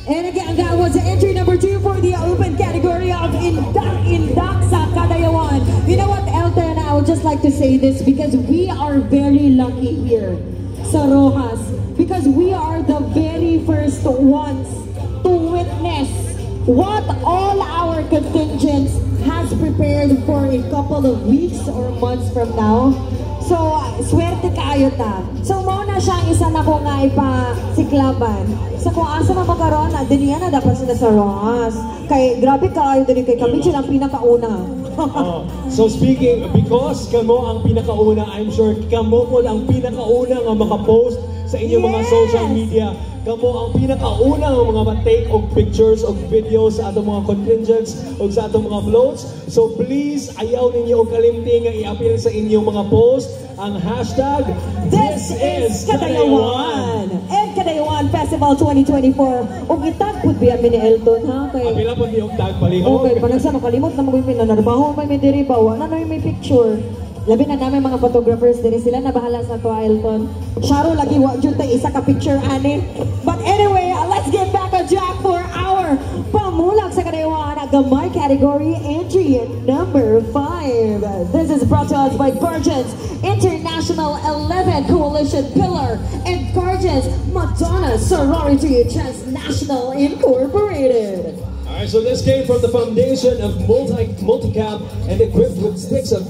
And again, that was entry number 2 for the open category of Indak sa Kadayawan. You know what, Elton, I would just like to say this because we are very lucky here sa Rojas. Because we are the very first ones to witness what all our contingents has prepared for a couple of weeks or months from now. So, swerte kayo ta. So, muna siyang isa na ko nga ipasiklaban. So, kung asa na magkaroon na, din yan na dapat sila sa Rojas. Kay, grabe kayo din kay kami sila ang pinakauna. So speaking, because kamo ang pinakauna, I'm sure kamo po ang pinakauna nga makapost sa inyong mga social media. Kamo ang pinakauna nga mga ma-take og pictures og videos sa atong mga contingents og sa atong mga floats. So please, ayaw ninyo og kalimti nga i-appeal sa inyong mga post ang hashtag This is Kadayawan! And Kadayawan Festival 2024. Og itag pud biya ni Elton, ha? Kay apila po niyong tag palihog. okay, panag sa makalimot na mag-uwi nanarbaho may diri ba? Wala na may picture. Labi na namin mga photographers din sila na bahala sa to Elton. Sharo lagi wa jud tay isa ka picture ani. But anyway, let's get back on track for our pamulak sa Kadayawan Gamay category entry number 5. This is brought to us by Guardians International 11 Coalition Pillar and Guardians Madonna Sorority Transnational Incorporated. Alright, so this came from the foundation of Multicap and equipped with sticks of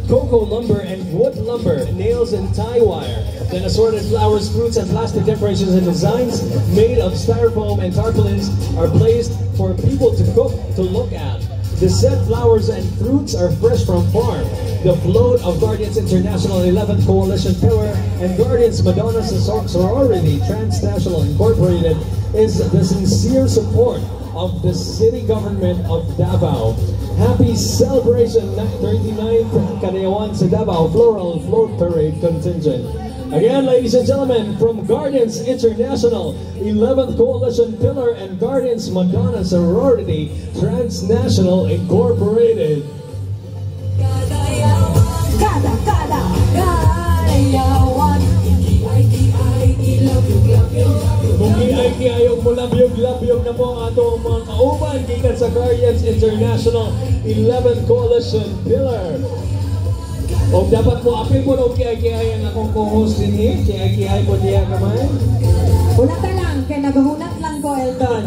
cocoa lumber and wood lumber, nails and tie wire. Then assorted flowers, fruits, and plastic decorations and designs made of styrofoam and tarpaulins are placed for people to cook to look at. The said flowers and fruits are fresh from farm. The float of Guardians International 11th Coalition Pillar and Guardians Madonna Sorority Transnational Incorporated is the sincere support of the city government of Davao. Happy celebration 39th Kadayawan sa Davao Floral Float Parade Contingent. Again, ladies and gentlemen, from Guardians International 11th Coalition Pillar and Guardians Madonna Sorority Transnational Incorporated. Kung i-ayog mo labyog-labyog na po ang atong mga kauban gikan sa Guardians International 11th Coalition Pillar. O dapat mo, apil po na kiyay-kiyay ang akong co-host din eh. Kiyay-kiyay po niya kamay. Una ka lang, kay naghunat lang ko, Elton.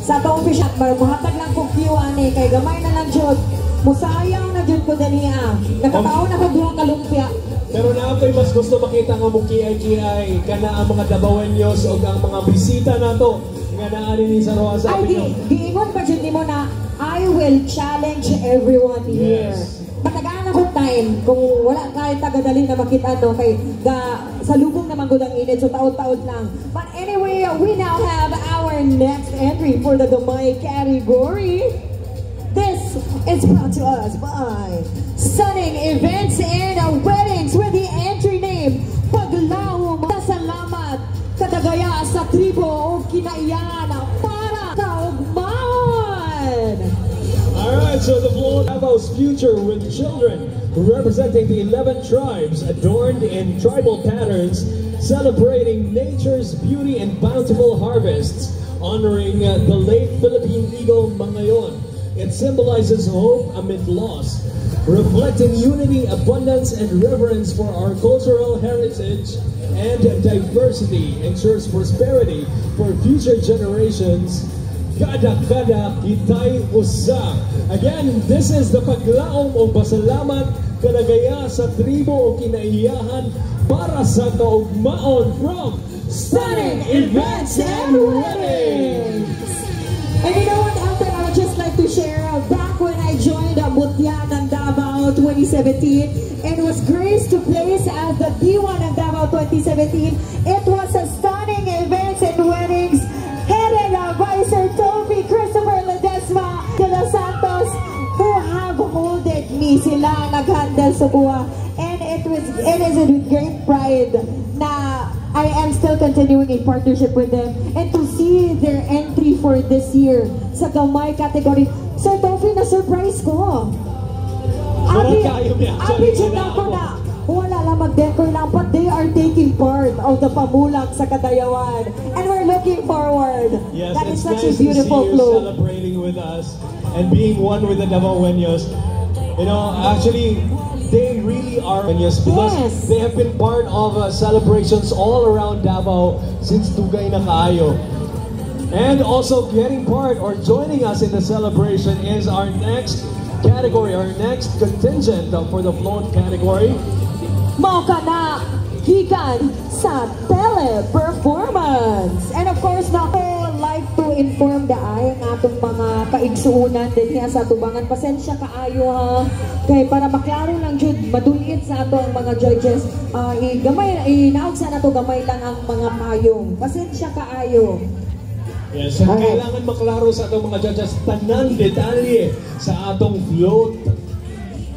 Sa atong official, mahatag lang ko Q&A, kay gamay na lang jud. Musayaw na jud ko daniya. Nakataon ako duha ka lumpia. Pero naapay mas gusto makita nga mo kiyay-kiyay kana ang mga Davaoeños o ang mga bisita nato nga naani ni sa Roa sa Ay, giingon pa jud nimo na I will challenge everyone here. Yes. Matagaan ako time kung wala kahit tagadali na makita no kay sa lubong naman gud ang init so taod-taod lang. But anyway, we now have our next entry for the Gamay category. This is brought to us by Stunning Events and Weddings with the entry name Paglaom. Salamat kadagaya sa tribo o kinaiyan para kaugmaon. Alright, so the floor Davao's future with children representing the 11 tribes adorned in tribal patterns, celebrating nature's beauty and bountiful harvests, honoring the late Philippine eagle Mangayon. It symbolizes hope amid loss, reflecting unity, abundance, and reverence for our cultural heritage and diversity, ensures prosperity for future generations. Kada kitay usa. Again, this is the Paglaom o Pasalamat kadagaya sa tribo o kinaiyahan para sa kaugmaon from Stunning Events and Weddings. And you know what, Elton, I would just like to share back when I joined Mutyan ng Davao 2017 and was graced to place as the D1 ng Davao 2017. It was a Stunning Events and Weddings headed by Sir Toby Christopher Ledesma de los Santos, who have holded me. Sila naghandle sa buwa. And it is with great pride na I am still continuing a partnership with them and to see their entry for this year sa Gamay category. Sir Toby, na-surprise ko. Abi dyan ako na wala lang mag-decor lang, but they are taking part of the pamulang sa Kadayawan. And we're looking forward. Yes, that is such nice a beautiful to see you flow. celebrating with us and being one with the Davaoeños. You know, actually, they really are Davaoeños because Yes. they have been part of celebrations all around Davao since Tugay na Kaayo. And also getting part or joining us in the celebration is our next category, our next contingent for the float category. Mao ka na gikan sa teleperformance. And of course, na ako like to inform ang atong mga kaigsuunan din sa tubangan. Pasensya kaayo ha. Kay para maklaro lang jud madulit sa ato ang mga judges. Inaog sa nato gamay lang ang mga payong. Pasensya kaayo. Yes, so kailangan maklaro sa atong mga judges tanan detalye sa atong float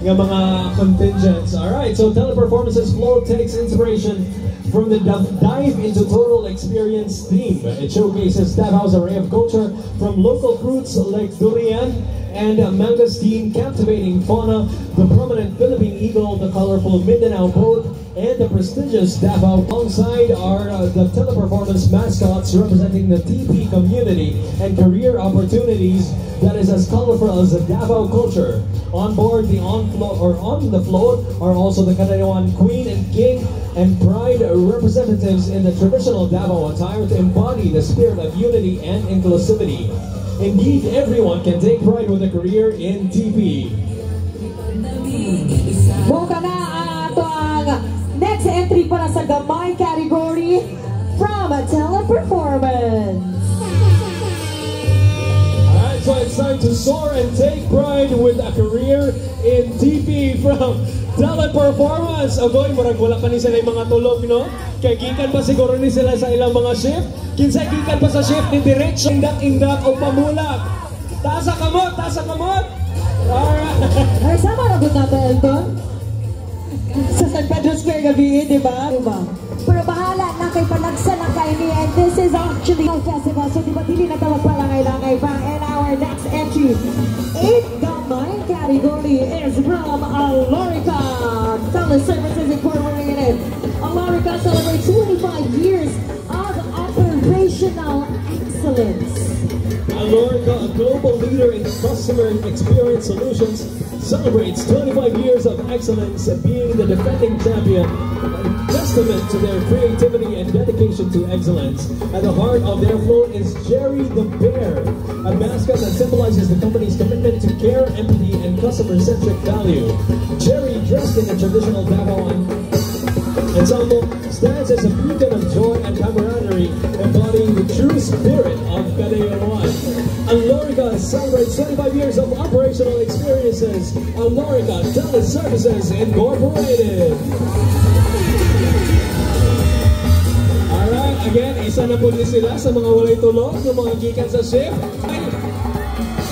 ng mga contingents. Alright, so Teleperformance's float takes inspiration from the Dive into Total Experience theme. It showcases Davao's array of culture from local fruits like durian and mangosteen, captivating fauna, the prominent Philippine eagle, the colorful Mindanao boat, and the prestigious Davao. Alongside are the Teleperformance mascots representing the TP community and career opportunities that is as colorful as the Davao culture. On board on the float are also the Kadayawan Queen and King and Pride representatives in the traditional Davao attire to embody the spirit of unity and inclusivity. Indeed, everyone can take pride with a career in TP. Buka na ato ang next entry para sa Gamay category from Teleperformance. Alright, so it's time to soar and take pride with a career in TP from Teleperformance. Agoy, murag wala pa ni sila yung mga tulog, no? Kaya gikan pa siguro ni sila sa ilang mga shift. Kinsay gikan pa sa shift ni Diretso, indak-indak o pamulak. Taas sa kamot, taas sa kamot! Alright! Ay, sama na good natin, Elton? Sa San Pedro Square gabi, di ba? Pero bahala na kay panagsa na kay ni, and this is actually a festival, so di ba dili na tawag palangay-langay pa. And our next entry, 8 Gamay category is from Alorica Teleservices Incorporated. Alorica celebrates 25 years of operational excellence. Alorica, a global leader in customer experience solutions, celebrates 25 years of excellence and being the defending champion, a testament to their creativity and dedication to excellence. At the heart of their float is Jerry the Bear, a mascot that symbolizes the company's commitment to care, empathy, and customer-centric value. Jerry, dressed in a traditional Davao ensemble, stands as a beacon of joy and camaraderie, embodying the true spirit of Kadayawan. Alorica celebrates 25 years of operational experiences. Alorica Teleservices Incorporated. Alright, again, isa na po din sila sa mga walay tulog, ng mga gikan sa shift. Ay,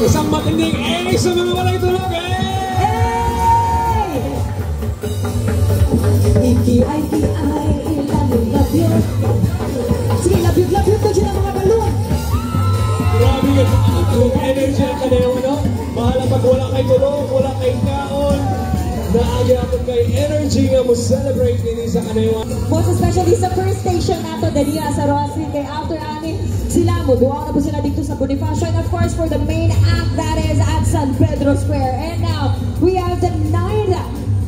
isang matinding A sa mga walay tulog, eh! I love you. Sige, love you to dyan ang mga balon. Grabe yun, ang energy ang kanayaw, ano? Bahala pag wala kay tulog, wala kay kaon. Naagyapon kay energy nga mo celebrate din sa kanayaw. Most especially sa first station nato, Dania, sa Rossi, kay after ani, sila mo, duwang na po sila dito sa Bonifacio. And of course, for the main act, that is at San Pedro Square. And now, we have the 9th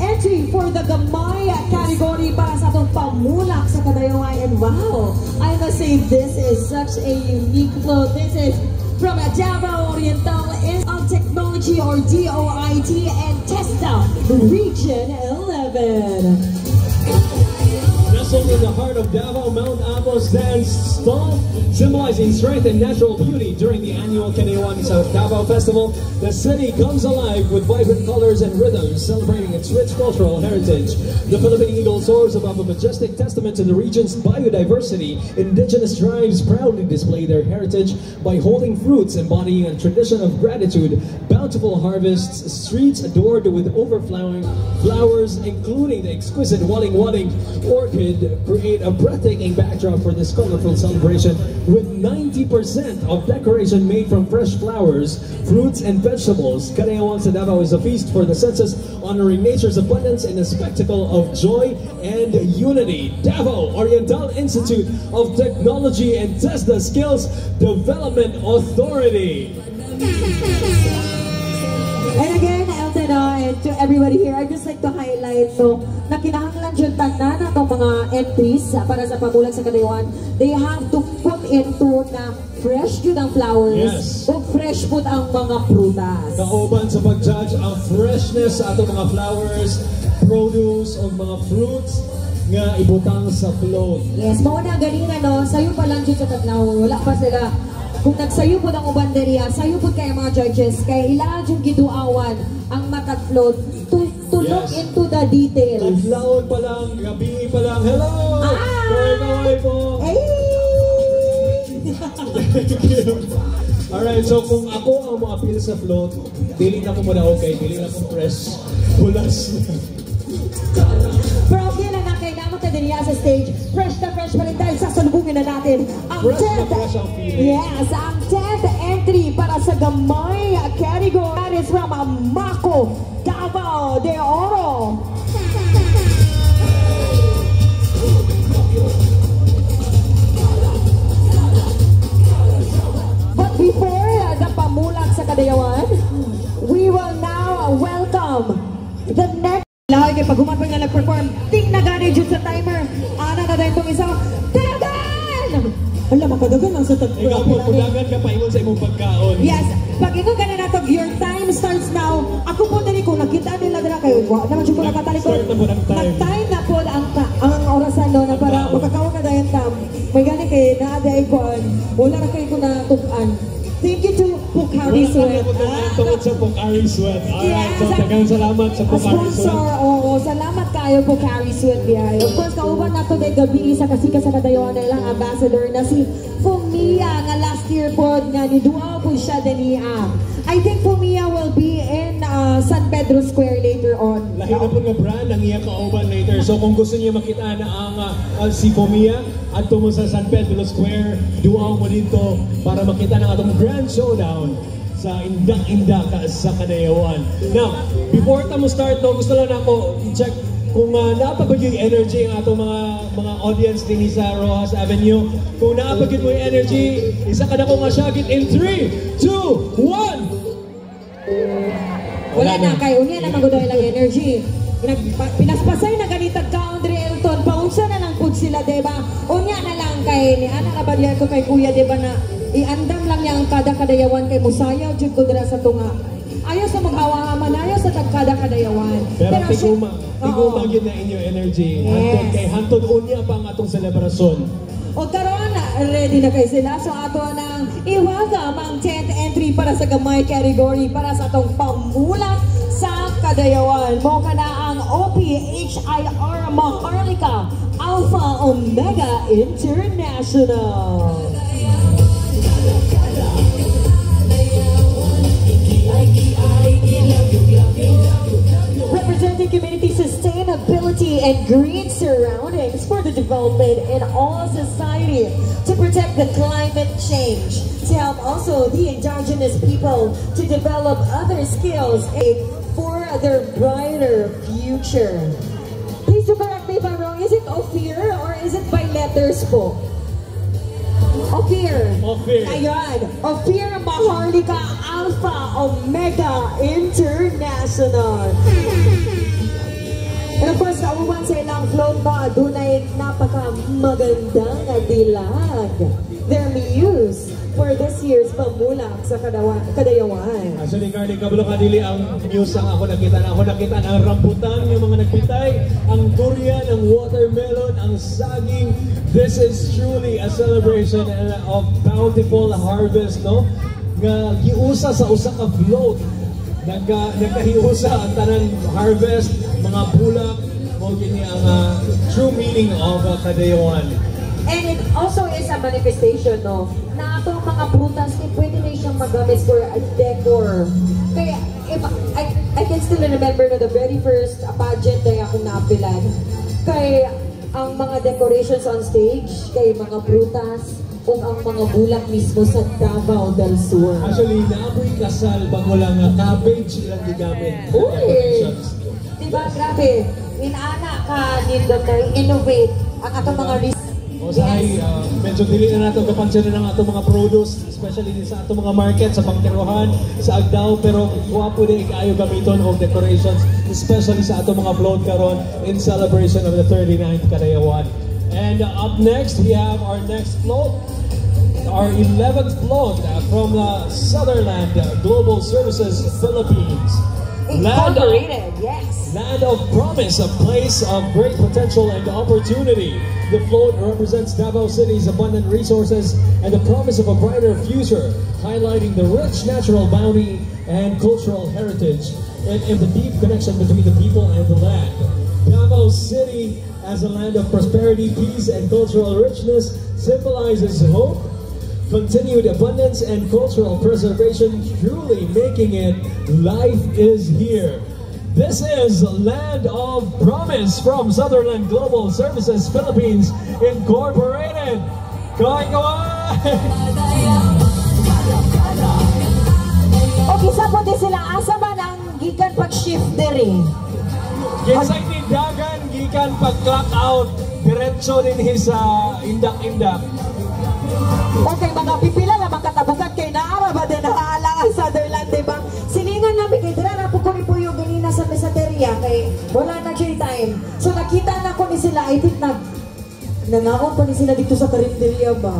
entry for the Gamay category para sa itong pamulak sa Kadayawan. And wow, I must say this is such a unique float. This is from a Davao Oriental Institute of Technology or DOIT and TESTA Region 11. Nestled in the heart of Davao, Mount Apo stands tall, symbolizing strength and natural beauty. During the annual Kanayawan sa Davao Festival, the city comes alive with vibrant colors and rhythms, celebrating its rich cultural heritage. The Philippine Eagle soars above a majestic testament to the region's biodiversity. Indigenous tribes proudly display their heritage by holding fruits embodying a tradition of gratitude, bountiful harvests, streets adored with overflowing flowers, including the exquisite waling-waling orchid, create a breathtaking backdrop for this colorful celebration with 90% of decoration made from fresh flowers, fruits, and vegetables. Kadayawan sa Davao is a feast for the senses, honoring nature's abundance in a spectacle of joy and unity. Davao Oriental Institute of Technology and TESTA Skills Development Authority. And again, Elton, and to everybody here, I'd just like to highlight na kinahanglan dyan tanan na itong mga entries para sa pamulag sa Kadayawan. They have to put into na fresh yun ang flowers, yes, o fresh food ang mga prutas. Kauban sa pag-judge ang freshness sa atong mga flowers, produce, o mga fruits nga ibutang sa float. Yes, mauna galing sayo pa lang dyan sa tatlaw, wala pa sila. Kung nagsayo po ng ubanderiya, sayo po kayo mga judges, kaya ilaan yung giduawan ang makat-float to look into the details. Tatlaon pa lang, gabi pa lang, hello! Kaway-kaway po! Hey! Alright, so kung ako ang ma-appeal sa float, dili na ko muna okay, dili na ko fresh, bulas. Pero okay lang na kailangan tayo din sa stage. Fresh na fresh pa rin dahil sasalubungin na natin ang Fresh na 10th, fresh ang feeling. yes, ang 10th entry para sa Gamay category. That is from Mako, Davao de Oro. But before the pamulag sa Kadayawan, we will now welcome the next. Lahat kay pag-umapoy nga nag-perform, ting na gani dyan sa timer. Ana na dahil itong isang Dagan! Wala, makadagan lang sa tagpuan. Ikaw po, pudagan ka pa iwan sa imong pagkaon. Yes, pag ikaw ka na natog, your time starts now. Ako po din ko, nakita nila dira kayo. Wa naman siya po nakatalikod. Start na po ng time. Nag-time na po ang orasan doon na para makakawa ka dahil tam. May gani kayo, naaday ko, wala na kayo ko na tukan. Thank you to Pocari Sweat. Tungkol sa Pocari Sweat. Alright, so tagang salamat sa Pocari Sweat. Sponsor, oo, salamat kayo Pocari Sweat biyahe. Of course, kauban na ito dahil gabi sa kasika sa Kadayawan na ilang ambassador na si Fumia nga last year po nga ni Duao po siya daniya. I think Fumia will be in San Pedro Square later on. Lahi na po nga brand ang iyang kauban later. So kung gusto niya makita na ang si Fumia at mo sa San Pedro Square, duaw mo dito para makita ng atong grand showdown sa Indak-Indak sa Kadayawan. Now, before mo start, gusto lang ako i-check kung napagod yung energy ang atong mga audience din sa Rojas Avenue, kung napagod mo yung energy, isa ka na kong masyagit in 3, 2, 1! Wala na kayo niya na magudoy lang energy. Pinaspasay na ganitag ka Andre Elton, paunsa na lang pud sila, diba? Unya na lang kay ni ana kabalyan ko kay kuya, diba, na iandam lang niya ang kada-kadayawan kay musayaw jud ko dira sa tunga. Ayaw sa mag-awahaman, ayaw sa tagkada-kadayawan. Pero tiguma yun na inyo energy. Yes. Hantod unya pa ang atong selebrasyon. O karon, ready na kayo sila. So ato nang i-welcome ang 10th entry para sa gamay category para sa atong pamulat sa kadayawan. Mo ka na ang OPHIR Maharlika Alpha Omega International. Representing community sustainability and green surroundings for the development in all society, to protect the climate change, to help also the indigenous people to develop other skills for their brighter future. Please do correct me if I'm wrong. Is it Ophir or is it by letters po? Ophir. Ayan. Ophir Maharlika Alpha Omega International. And of course, kauban sa ilang float ba, dunay napaka-magandang dilag. Their muse for this year's pamulak sa kadayawan. Actually, Carly, kabalo ka dili ang news ang ako nakita. Ako nakita ang rambutan, yung mga nagbitay, ang durian, ang watermelon, ang saging. This is truly a celebration of bountiful harvest, no? Nga giusa sa usa ka float. Nagkahiusa ang tanan harvest, mga bulak, mo gini ang true meaning of kadayawan. And it also is a manifestation, no? Na itong mga prutas, pwede na siyang magamit for a decor. Kaya, if I can still remember na the very first pageant na akong naapilan, kay ang mga decorations on stage, kay mga prutas, o ang mga bulak mismo sa Davao del Sur. Actually, naamoy kasal, bago lang cabbage ilang gigamit. Uy! Diba, grabe. Inana ka dito tayo, innovate ang atong mga O sahay, medyo dili na nato kapansyanan ang atong mga produce, especially sa atong mga market, sa Pangkirohan, sa Agdao, pero guwapo din ikaayo gamiton of decorations, especially sa atong mga float karon in celebration of the 39th Kadayawan. And up next, we have our next float, our 11th float from Sutherland Global Services Philippines. Incorporated, yes. Land of promise, a place of great potential and opportunity. The float represents Davao City's abundant resources and the promise of a brighter future, highlighting the rich natural bounty and cultural heritage and the deep connection between the people and the land. Davao City, as a land of prosperity, peace, and cultural richness, symbolizes hope, continued abundance, and cultural preservation, truly making it life is here. This is Land of Promise from Sutherland Global Services Philippines Incorporated. Kawai! Okay, sa po din sila, asa ba ang gikan pag-shift diri? Ginsay tindagan, gikan pag-clock out, diretso din sa indak-indak. Okay, mga pipila na makatabukan kay naara ba din naaalang ang Sutherland, diba? Silingan namin kay Dira, napukuni po yung ganina sa mesateria kay wala na siya time. So nakita na ko ni sila, I think nangaon pa ni sila dito sa karinderya ba?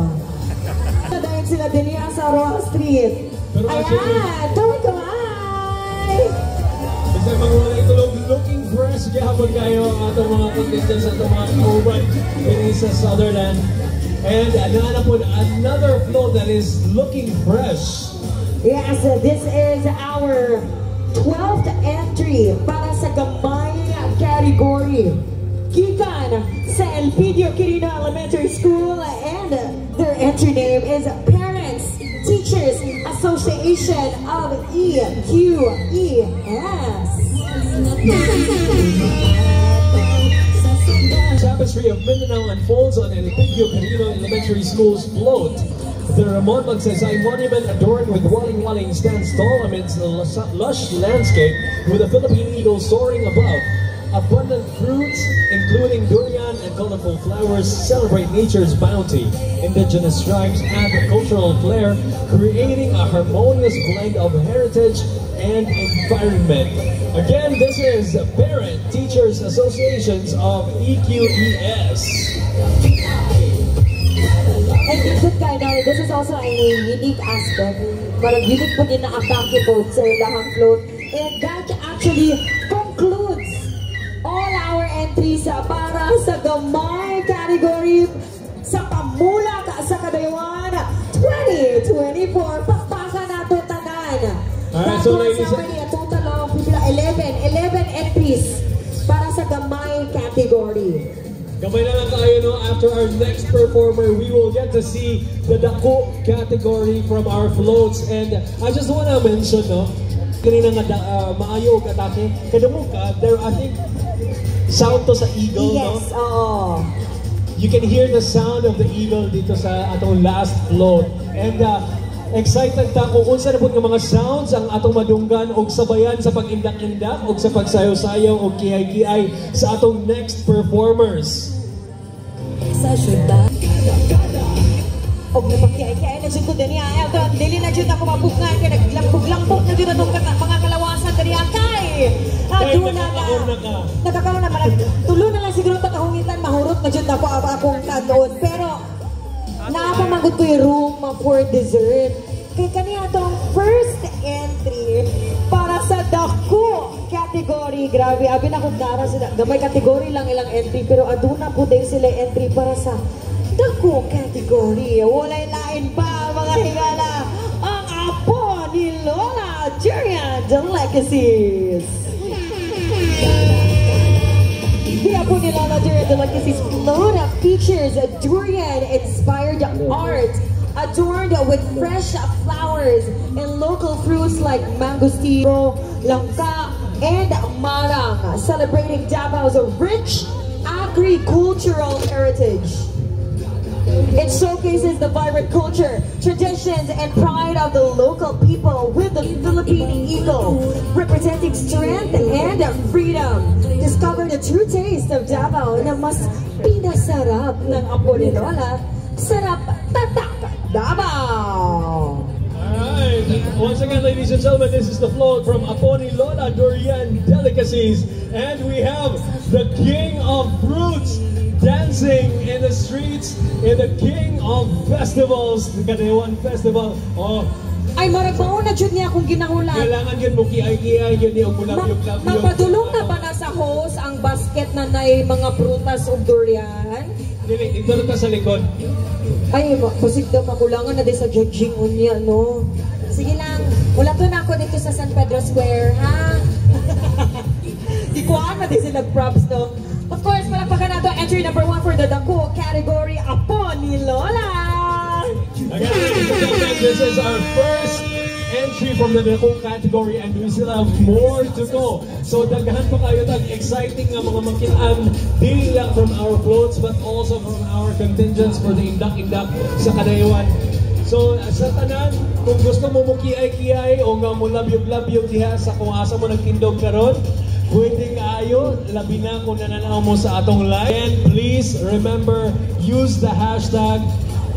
Nadayan sila din sa Roa Street. Ayan, kaway! Kasi mga wala itulog, looking fresh, gihapon kayo ang atong mga contestants at mga kauban din sa Sutherland. And nahanap po another float that is looking fresh. Yes, this is our 12th entry para sa gamay category. Gikan sa Elpidio Quirino Elementary School, and their entry name is Parents Teachers Association of EQES. Tapestry of Mindanao unfolds on Elpidio Quirino Elementary School's float. The Ramon Magsaysay monument, adorned with waling-waling, stands tall amidst the lush landscape with a Philippine eagle soaring above. Abundant fruits, including durian and colorful flowers, celebrate nature's bounty. Indigenous tribes add a cultural flair, creating a harmonious blend of heritage and environment. Again, this is Parent Teachers Associations of EQES. And good kind of, this is also a unique aspect. Parang unique po din na atake po sa lahang float. And that actually concludes all our entries para sa gamay category sa Pamula sa Kadaywan 2024. Pakpakan nato tanan. Alright, so ladies and a total of 11 entries para sa gamay category. Gamay na lang tayo, no? After our next performer, we will get to see the Dako category from our floats. And I just wanna mention, no? Kanina nga maayo og atake. Kadamo ka, there I think sound to sa eagle, yes, no? oo. You can hear the sound of the eagle dito sa atong last float. And excited ta kung unsa na po ng mga sounds ang atong madunggan og sabayan sa pag-indak-indak og sa pagsayaw-sayaw og kiay-kiay sa atong next performers. Sa syudad. Og napakiyay-kiyay na dyan ko din niya. Eldon, dili na dyan ako mabukngan kaya naglampog-lampog na dyan itong mga kalawasan din niya. Kay! Doon na ka. Nagkakaroon naman. Tulo na lang siguro takahungitan. Mahurot na dyan ako akong doon. Pero, nakapamagod ko yung room for dessert. Kaya kaniya itong first entry para sa Dako category. Grabe, abin ako dara sila. Gamay category lang ilang entry. Pero aduna po din sila entry para sa Dako category. Walay lain pa mga higala. Ang apo ni Lola Durian Delicacies. The apo ni Lola Durian Delicacies float features a durian-inspired art adorned with fresh flowers and local fruits like mangosteen, langka, and marang, celebrating Davao's rich agricultural heritage. It showcases the vibrant culture, traditions, and pride of the local people with the Philippine eagle, representing strength and freedom. Discover the true taste of Davao na mas pinasarap ng apo ni Lola. Sarap tatak Davao! Alright, once again, ladies and gentlemen, this is the float from Apo ni Lola Durian Delicacies. And we have the King of Fruits dancing in the streets in the King of Festivals, the Kadaywan Festival. Oh, ay maragbaon na dyan niya kung ginahulan. kailangan yun mo kiay-kiay yun yung bulak-yung-lak yun. Napadulong na ba na sa host ang basket na nay mga prutas o durian? Dili, ito na sa likod. Ay, pusig daw makulangan na din sa judging unya, no? Sige lang, wala to na ako dito sa San Pedro Square, ha? Di ko na din sila props, no? Of course, palakpakan na to. Entry number 1 for the Dako category, Apo ni Lola! Again, ladies and gentlemen, this is our first entry from the Dako category and we still have more to go. So daghan pa kayo tag exciting nga mga makitaan, dili lang from our floats but also from our contingents for the indak-indak sa Kadaywan. So sa tanan, kung gusto mo mukiay-kiay o nga mo labyog-labyog diha sa kung asa mo nagtindog karon, pwede kaayo, labi na kung nananaw mo sa atong live. And please remember, use the hashtag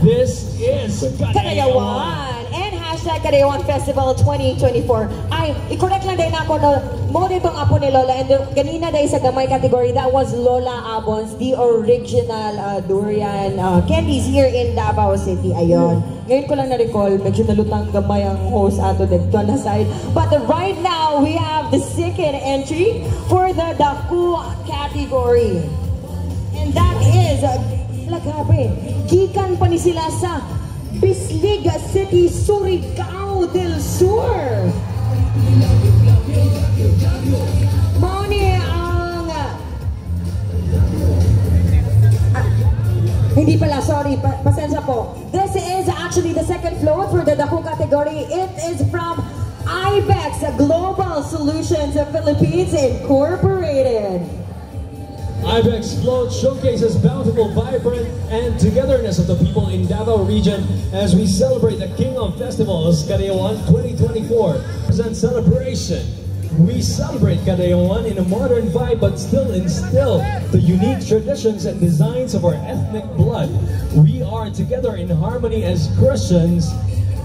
This is Kadayawan and hashtag Kadayawan Festival 2024. Ay, i-correct lang din ako no, mo ditong apo ni Lola and ganina dahil sa gamay category, that was Lola Abons, the original durian candies here in Davao City. Ayon. Ngayon ko lang na-recall, medyo nalutang gamay ang host ato dito na side. But right now, we have the second entry for the Dako category. And that is Lagabe. Gikan pa ni sila sa Bislig City, Surigao del Sur. Mauni ang hindi pala, sorry, pasensya po. This is actually the second float for the Dako category. It is from IBEX Global Solutions of Philippines Incorporated. IBEX Float showcases bountiful, vibrant, and togetherness of the people in Davao region as we celebrate the King of Festivals, Kadayawan 2024. Present celebration, We celebrate Kadayawan in a modern vibe but still instill the unique traditions and designs of our ethnic blood. We are together in harmony as Christians,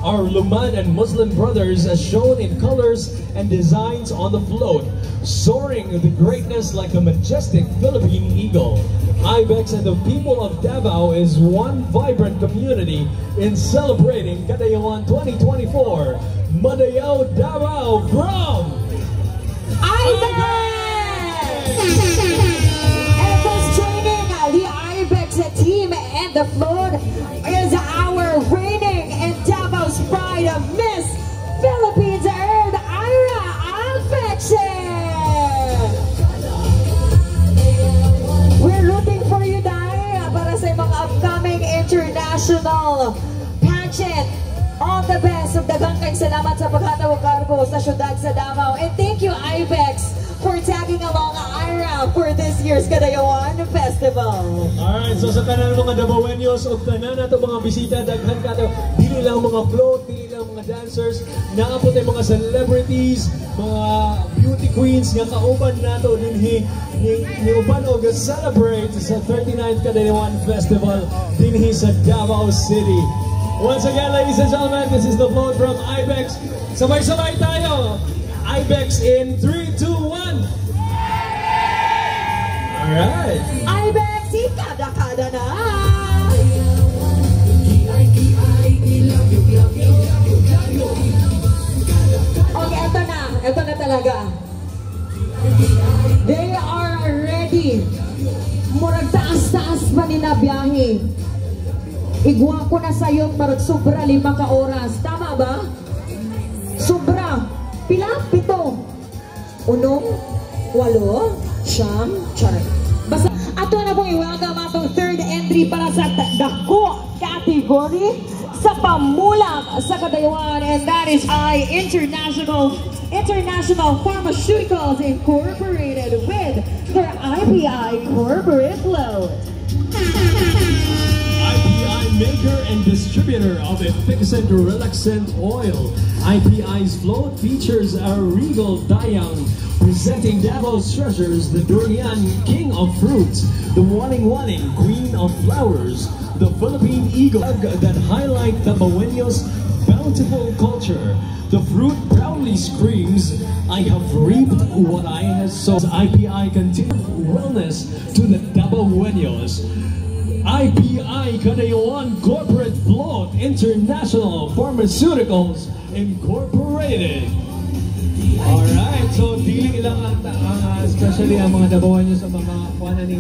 our Lumad and Muslim brothers as shown in colors and designs on the float, soaring with greatness like a majestic Philippine eagle. Ibex and the people of Davao is one vibrant community in celebrating Kadayawan 2024. Madayao Davao from Ibex! And thus joining the Ibex team and the float is our reigning and Davao's pride of Miss Philippines Earth, Ira Affection! We're rooting for you, Dai, para sa mga upcoming international pageant. All the best of daghang kayong salamat sa paghatawag karbo sa syudad sa Davao. And thank you, Ibex, for tagging along Ira for this year's Kadayawan Festival. Alright, so sa tanan mga Davaoenos o tanan nato mga bisita, daghan kato, dili lang mga float, dili lang mga dancers, naapot ay mga celebrities, mga beauty queens nga kauban nato dinhi ni uban og celebrate sa 39th Kadayawan Festival dinhi sa Davao City. Once again, ladies and gentlemen, this is the float from Ibex. Sabay-sabay tayo. Ibex in 3, 2, 1. Alright. Ibex, ikada-kada na! Okay, eto na. Eto na talaga. They are ready. Murag taas-taas pa nila biyahe. Igwa ko na sa'yo, marag sobra 5 ka oras. Tama ba? Sobra. Pila? 7. 1, 8, 9, charay. Basta, ato na po i-welcome atong third entry para sa dako category sa pamulang sa Kadayawan, and that is International Pharmaceuticals Incorporated with their IPI corporate float. Maker and distributor of Efficient Relaxant Oil. IPI's float features a regal Dayang presenting Davao's treasures, the Durian, king of fruits, the Waling-Waling, queen of flowers, the Philippine eagle that highlight the Davaoenos' bountiful culture. The fruit proudly screams, I have reaped what I have sown. IPI continues wellness to the Davaoenos. IPI Kadayawan Corporate Float International Pharmaceuticals Incorporated. Alright, so dili lang especially ang mga Davaoenos sa mga kuha ng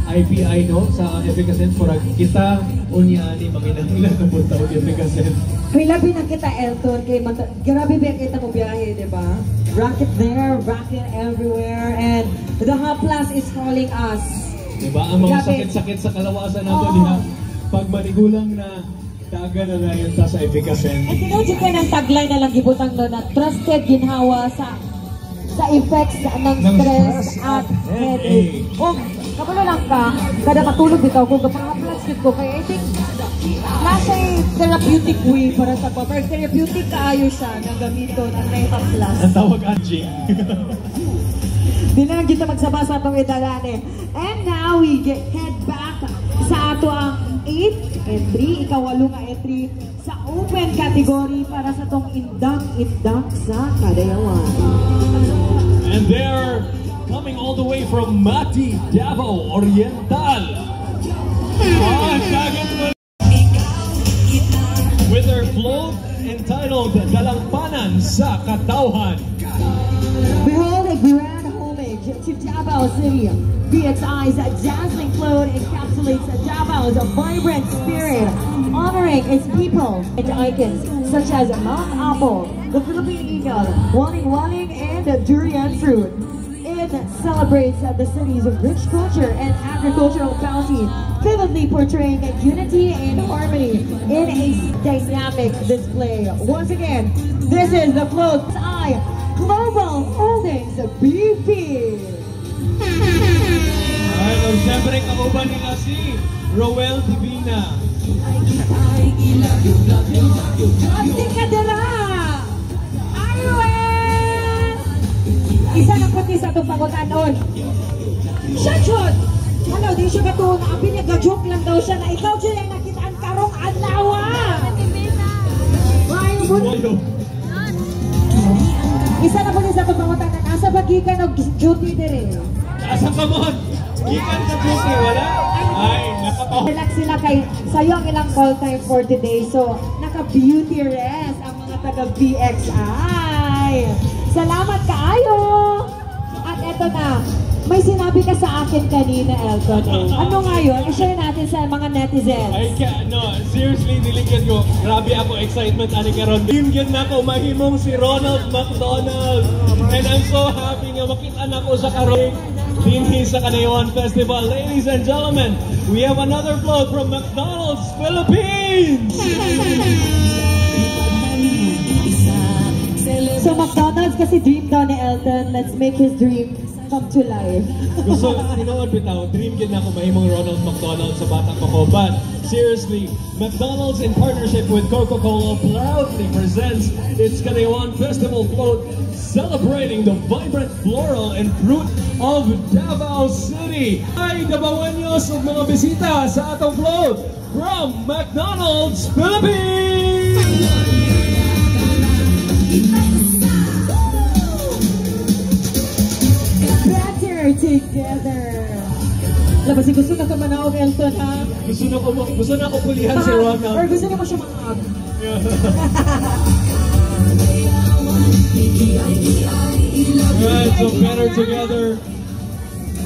IPI no sa Efficacent for kita unya ni maginahanglan na punta og Efficacent. Kay labi na kita Elton kay grabe ba kita mo biyahe, di ba? Rocket there, rocket everywhere, and the Hub Plus is calling us. Diba? Ang mga sakit-sakit sa kalawasan nato diha. Pag manigulang na daga na yun ta sa Efficacent. At kinudyo kayo ng tagline na lang gibutang no na trusted ginhawa sa effects ng stress at headache. O, kabalo lang ka, kada matulog bitaw ko, kapag-aplastic ko, kaya I think nasa therapeutic way para sa ko. Pero therapeutic kaayo siya na gamito ng Nihaplas. Ang tawag Angie. Di na lang kita magsaba sa itong italane. And now we head back sa ato ang 8th entry, ika-8 nga entry sa open category para sa itong indak-indak sa Kadayawan. And they're coming all the way from Mati, Davao Oriental. With their float entitled Dalangpanan sa Katauhan. Behold a grand homage to Davao City. BXI's dazzling float encapsulates Davao's vibrant spirit, honoring its people and icons such as Mount Apple, the Philippine eagle, Waling-Waling, and the durian fruit. It celebrates the city's rich culture and agricultural bounty, vividly portraying unity and harmony in a dynamic display. Once again, this is the Float's Eye Global Holdings BP. Alright, ang siyempre kauban nila si Roel Divina. Abdi ka dala! Arwen! Isa na puti sa itong pangutanon. Shot! Hello, di siya katuon. Abi niya, gajoke lang daw siya na ikaw dyan yung nakitaan karong adlawa. Isa na puti sa itong pangutanon. Asa ba gikan og duty dire? Asa ka mo? Gikan ka duty, wala? Ay, nakatawa. Relax sila kay sayo ang ilang call time for today. So, naka-beauty rest ang mga taga-BXI. Salamat kaayo! At eto na, may sinabi ka sa akin kanina, Elton. Ano nga yun? I-share natin sa mga netizens. Ay, no, seriously, niligyan ko. Grabe ako, excitement, ani karon. Dinigyan na ako, mahimong si Ronald McDonald. And I'm so happy nga makita na ko sa karon. Dinhi sa Kanayawan Festival. Ladies and gentlemen, we have another float from McDonald's Philippines! So McDonald's kasi dream daw ni Elton. Let's make his dream come to life. Gusto, tinood bitaw, dream din ako mahimong Ronald McDonald sa batang ko. But seriously, McDonald's in partnership with Coca-Cola proudly presents its Kanayawan Festival float celebrating the vibrant floral and fruit of Davao City. Ay, Davaoeños ug mga bisita sa atong float from McDonald's Philippines! Better together. Labas, gusto na ka manaog, Elton, ha? Gusto na ako pulihan si Ronald. Or gusto na mo siya manaog. Alright, so better together.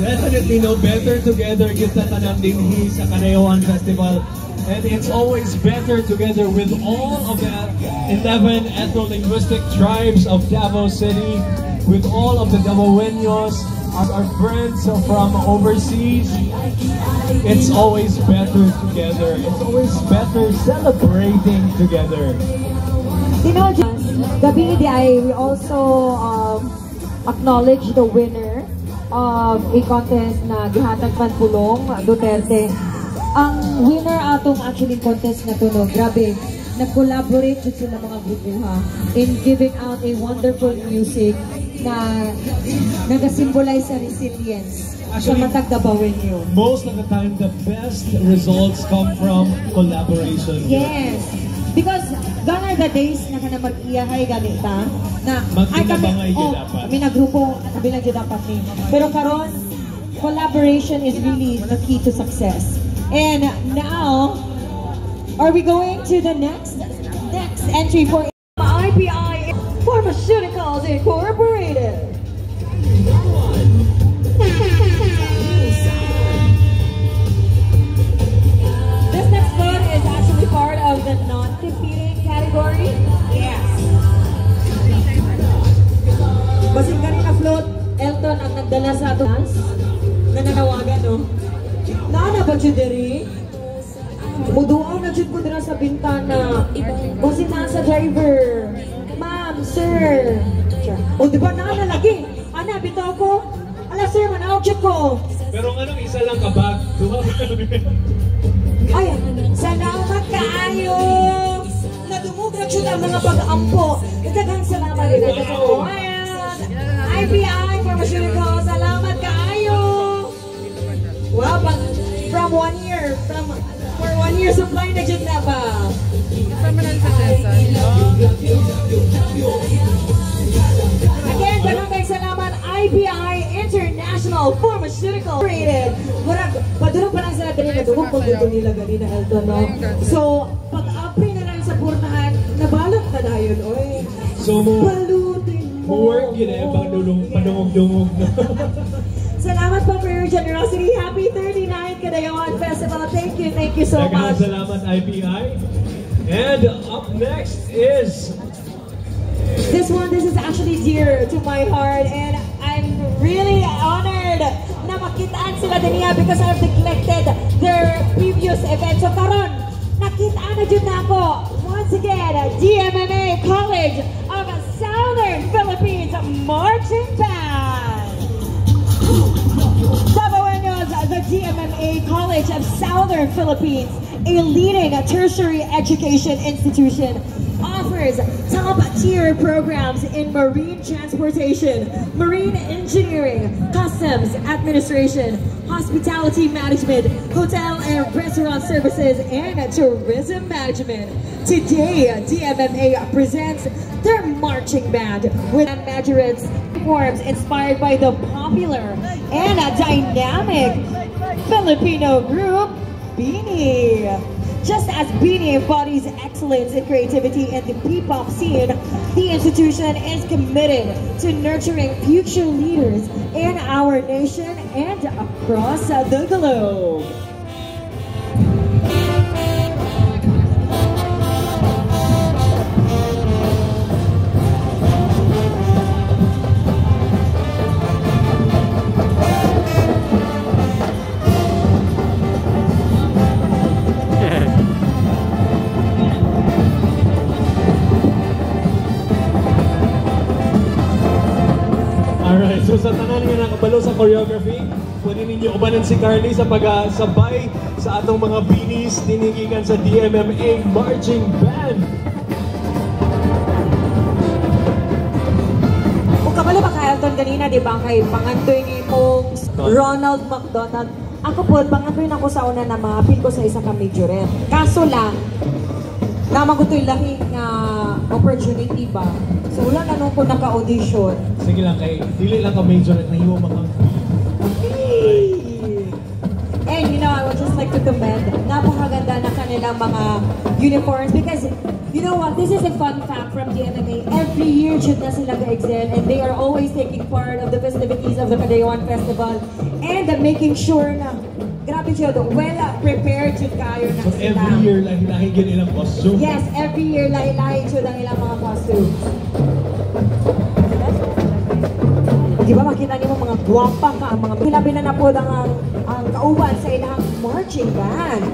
Definitely no better together kita tanang dinhi sa Kanayawan Festival. And it's always better together with all of the 11 ethno-linguistic tribes of Davao City, with all of the Davaoeños, our friends from overseas. It's always better together. It's always better celebrating together. You know, gabi di ay we also acknowledge the winner of a contest na gihatag man pulong Duterte. Ang winner atong actually contest na to, no, grabe, nag-collaborate dito sila mga grupo ha in giving out a wonderful music na nag-symbolize sa resilience sa matag Davaoeño. Most of the time, the best results come from collaboration. Yes. Because gone are the days na ka na mag-iyahay ganita na magtinabangay yun dapat. Kami na grupo, kami lang yun dapat ni. Pero karon, collaboration is really the key to success. And now, are we going to the next entry for IPI Pharmaceuticals Incorporated? This next vote is actually part of the non-competing category. Yes. Basing kanina float, Elton ang nagdala sa ato na nanawagan, no? Naana ba dyan diri? Muduaw na dyan ko dira sa bintana. Basing na sa driver. Ma'am, sir. O diba naana lagi? Ana, bitaw ko. Ala sir, manawag dyan ko. Pero anong isa lang kabag? Ay, salamat kaayo. Nadumugag siya ang mga pag-ampo. Daghang salamat rin natin sa IPI Pharmaceutical, salamat kaayo. Wow, from 1 year, for 1 year supply na dyan na ba? Again, daghang salamat IPI International Pharmaceutical Rated. Padulong pa lang sila dali na dumong pag nila ganina, Elton, no? So, pag-apply na lang sa purnahan, nabalot na na yun, oy. So, balutin mo. more, padungog-dungog na. Salamat po for your generosity. Happy 39th Kanayawan Festival. Thank you so much. Salamat IPI. And up next is... This is actually dear to my heart, and I'm really honored na makitaan sila diniya because I've neglected their previous event. So karon, nakitaan na dyan na ako. Once again, DMMA College of Southern Philippines Marching Band. Davaoeños, the DMMA College of Southern Philippines, a leading tertiary education institution offering offers top-tier programs in marine transportation, marine engineering, customs administration, hospitality management, hotel and restaurant services, and tourism management. Today, DMMA presents their marching band with majorettes forms inspired by the popular and dynamic Filipino group Beanie. Just as Beanie embodies excellence and creativity in the P-pop scene, the institution is committed to nurturing future leaders in our nation and across the globe. Alright, so sa tanan nga nakabalo sa choreography, pwede ninyo ubanan si Carly sa pag-sabay sa atong mga beanies dinigikan sa DMMA Marching Band. Kung kabalo ba kay Elton kanina, di ba, kay pangandoy ni mong Ronald McDonald. Ako po, pangandoy na ko sa una na ma-appeal ko sa isa ka majorette. Kaso lang, naman ko ito'y lahing opportunity ba? So wala na nung ko naka-audition. Sige lang kay, dili lang ka major at nahiwa mga And you know, I would just like to commend, napakaganda na kanilang mga uniforms because, you know what, this is a fun fact from DMMA. Every year, should na sila ka-excel and they are always taking part of the festivities of the Padawan Festival and making sure na, grabe siya, well prepared to kayo na so sila. every year, lahi-lahi gin ilang costume. Yes, every year, lahi-lahi siya ng ilang mga costumes. Di ba makita niyo mga guwapa ka, mga hilabi na po ang kauban sa ilang marching band.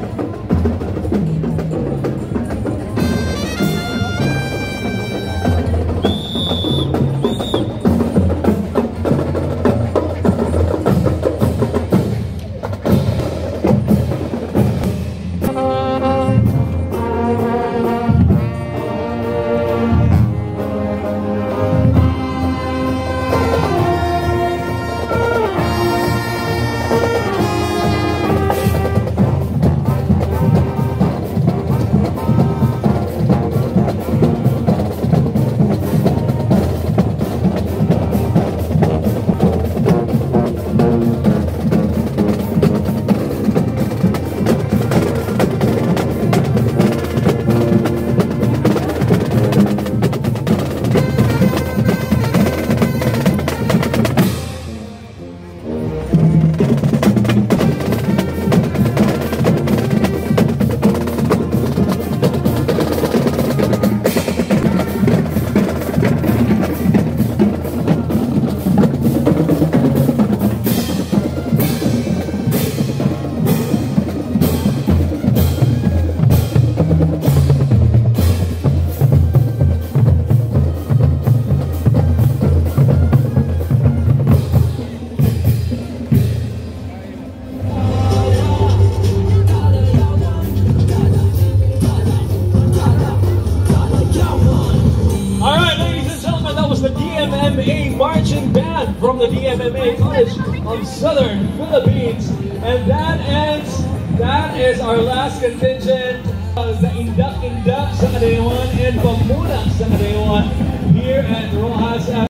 Marching Band from the DMMA College of Southern Philippines. And that is our last contingent. The Indak sa Kadayawan and Pamuna sa Kadayawan here at Rojas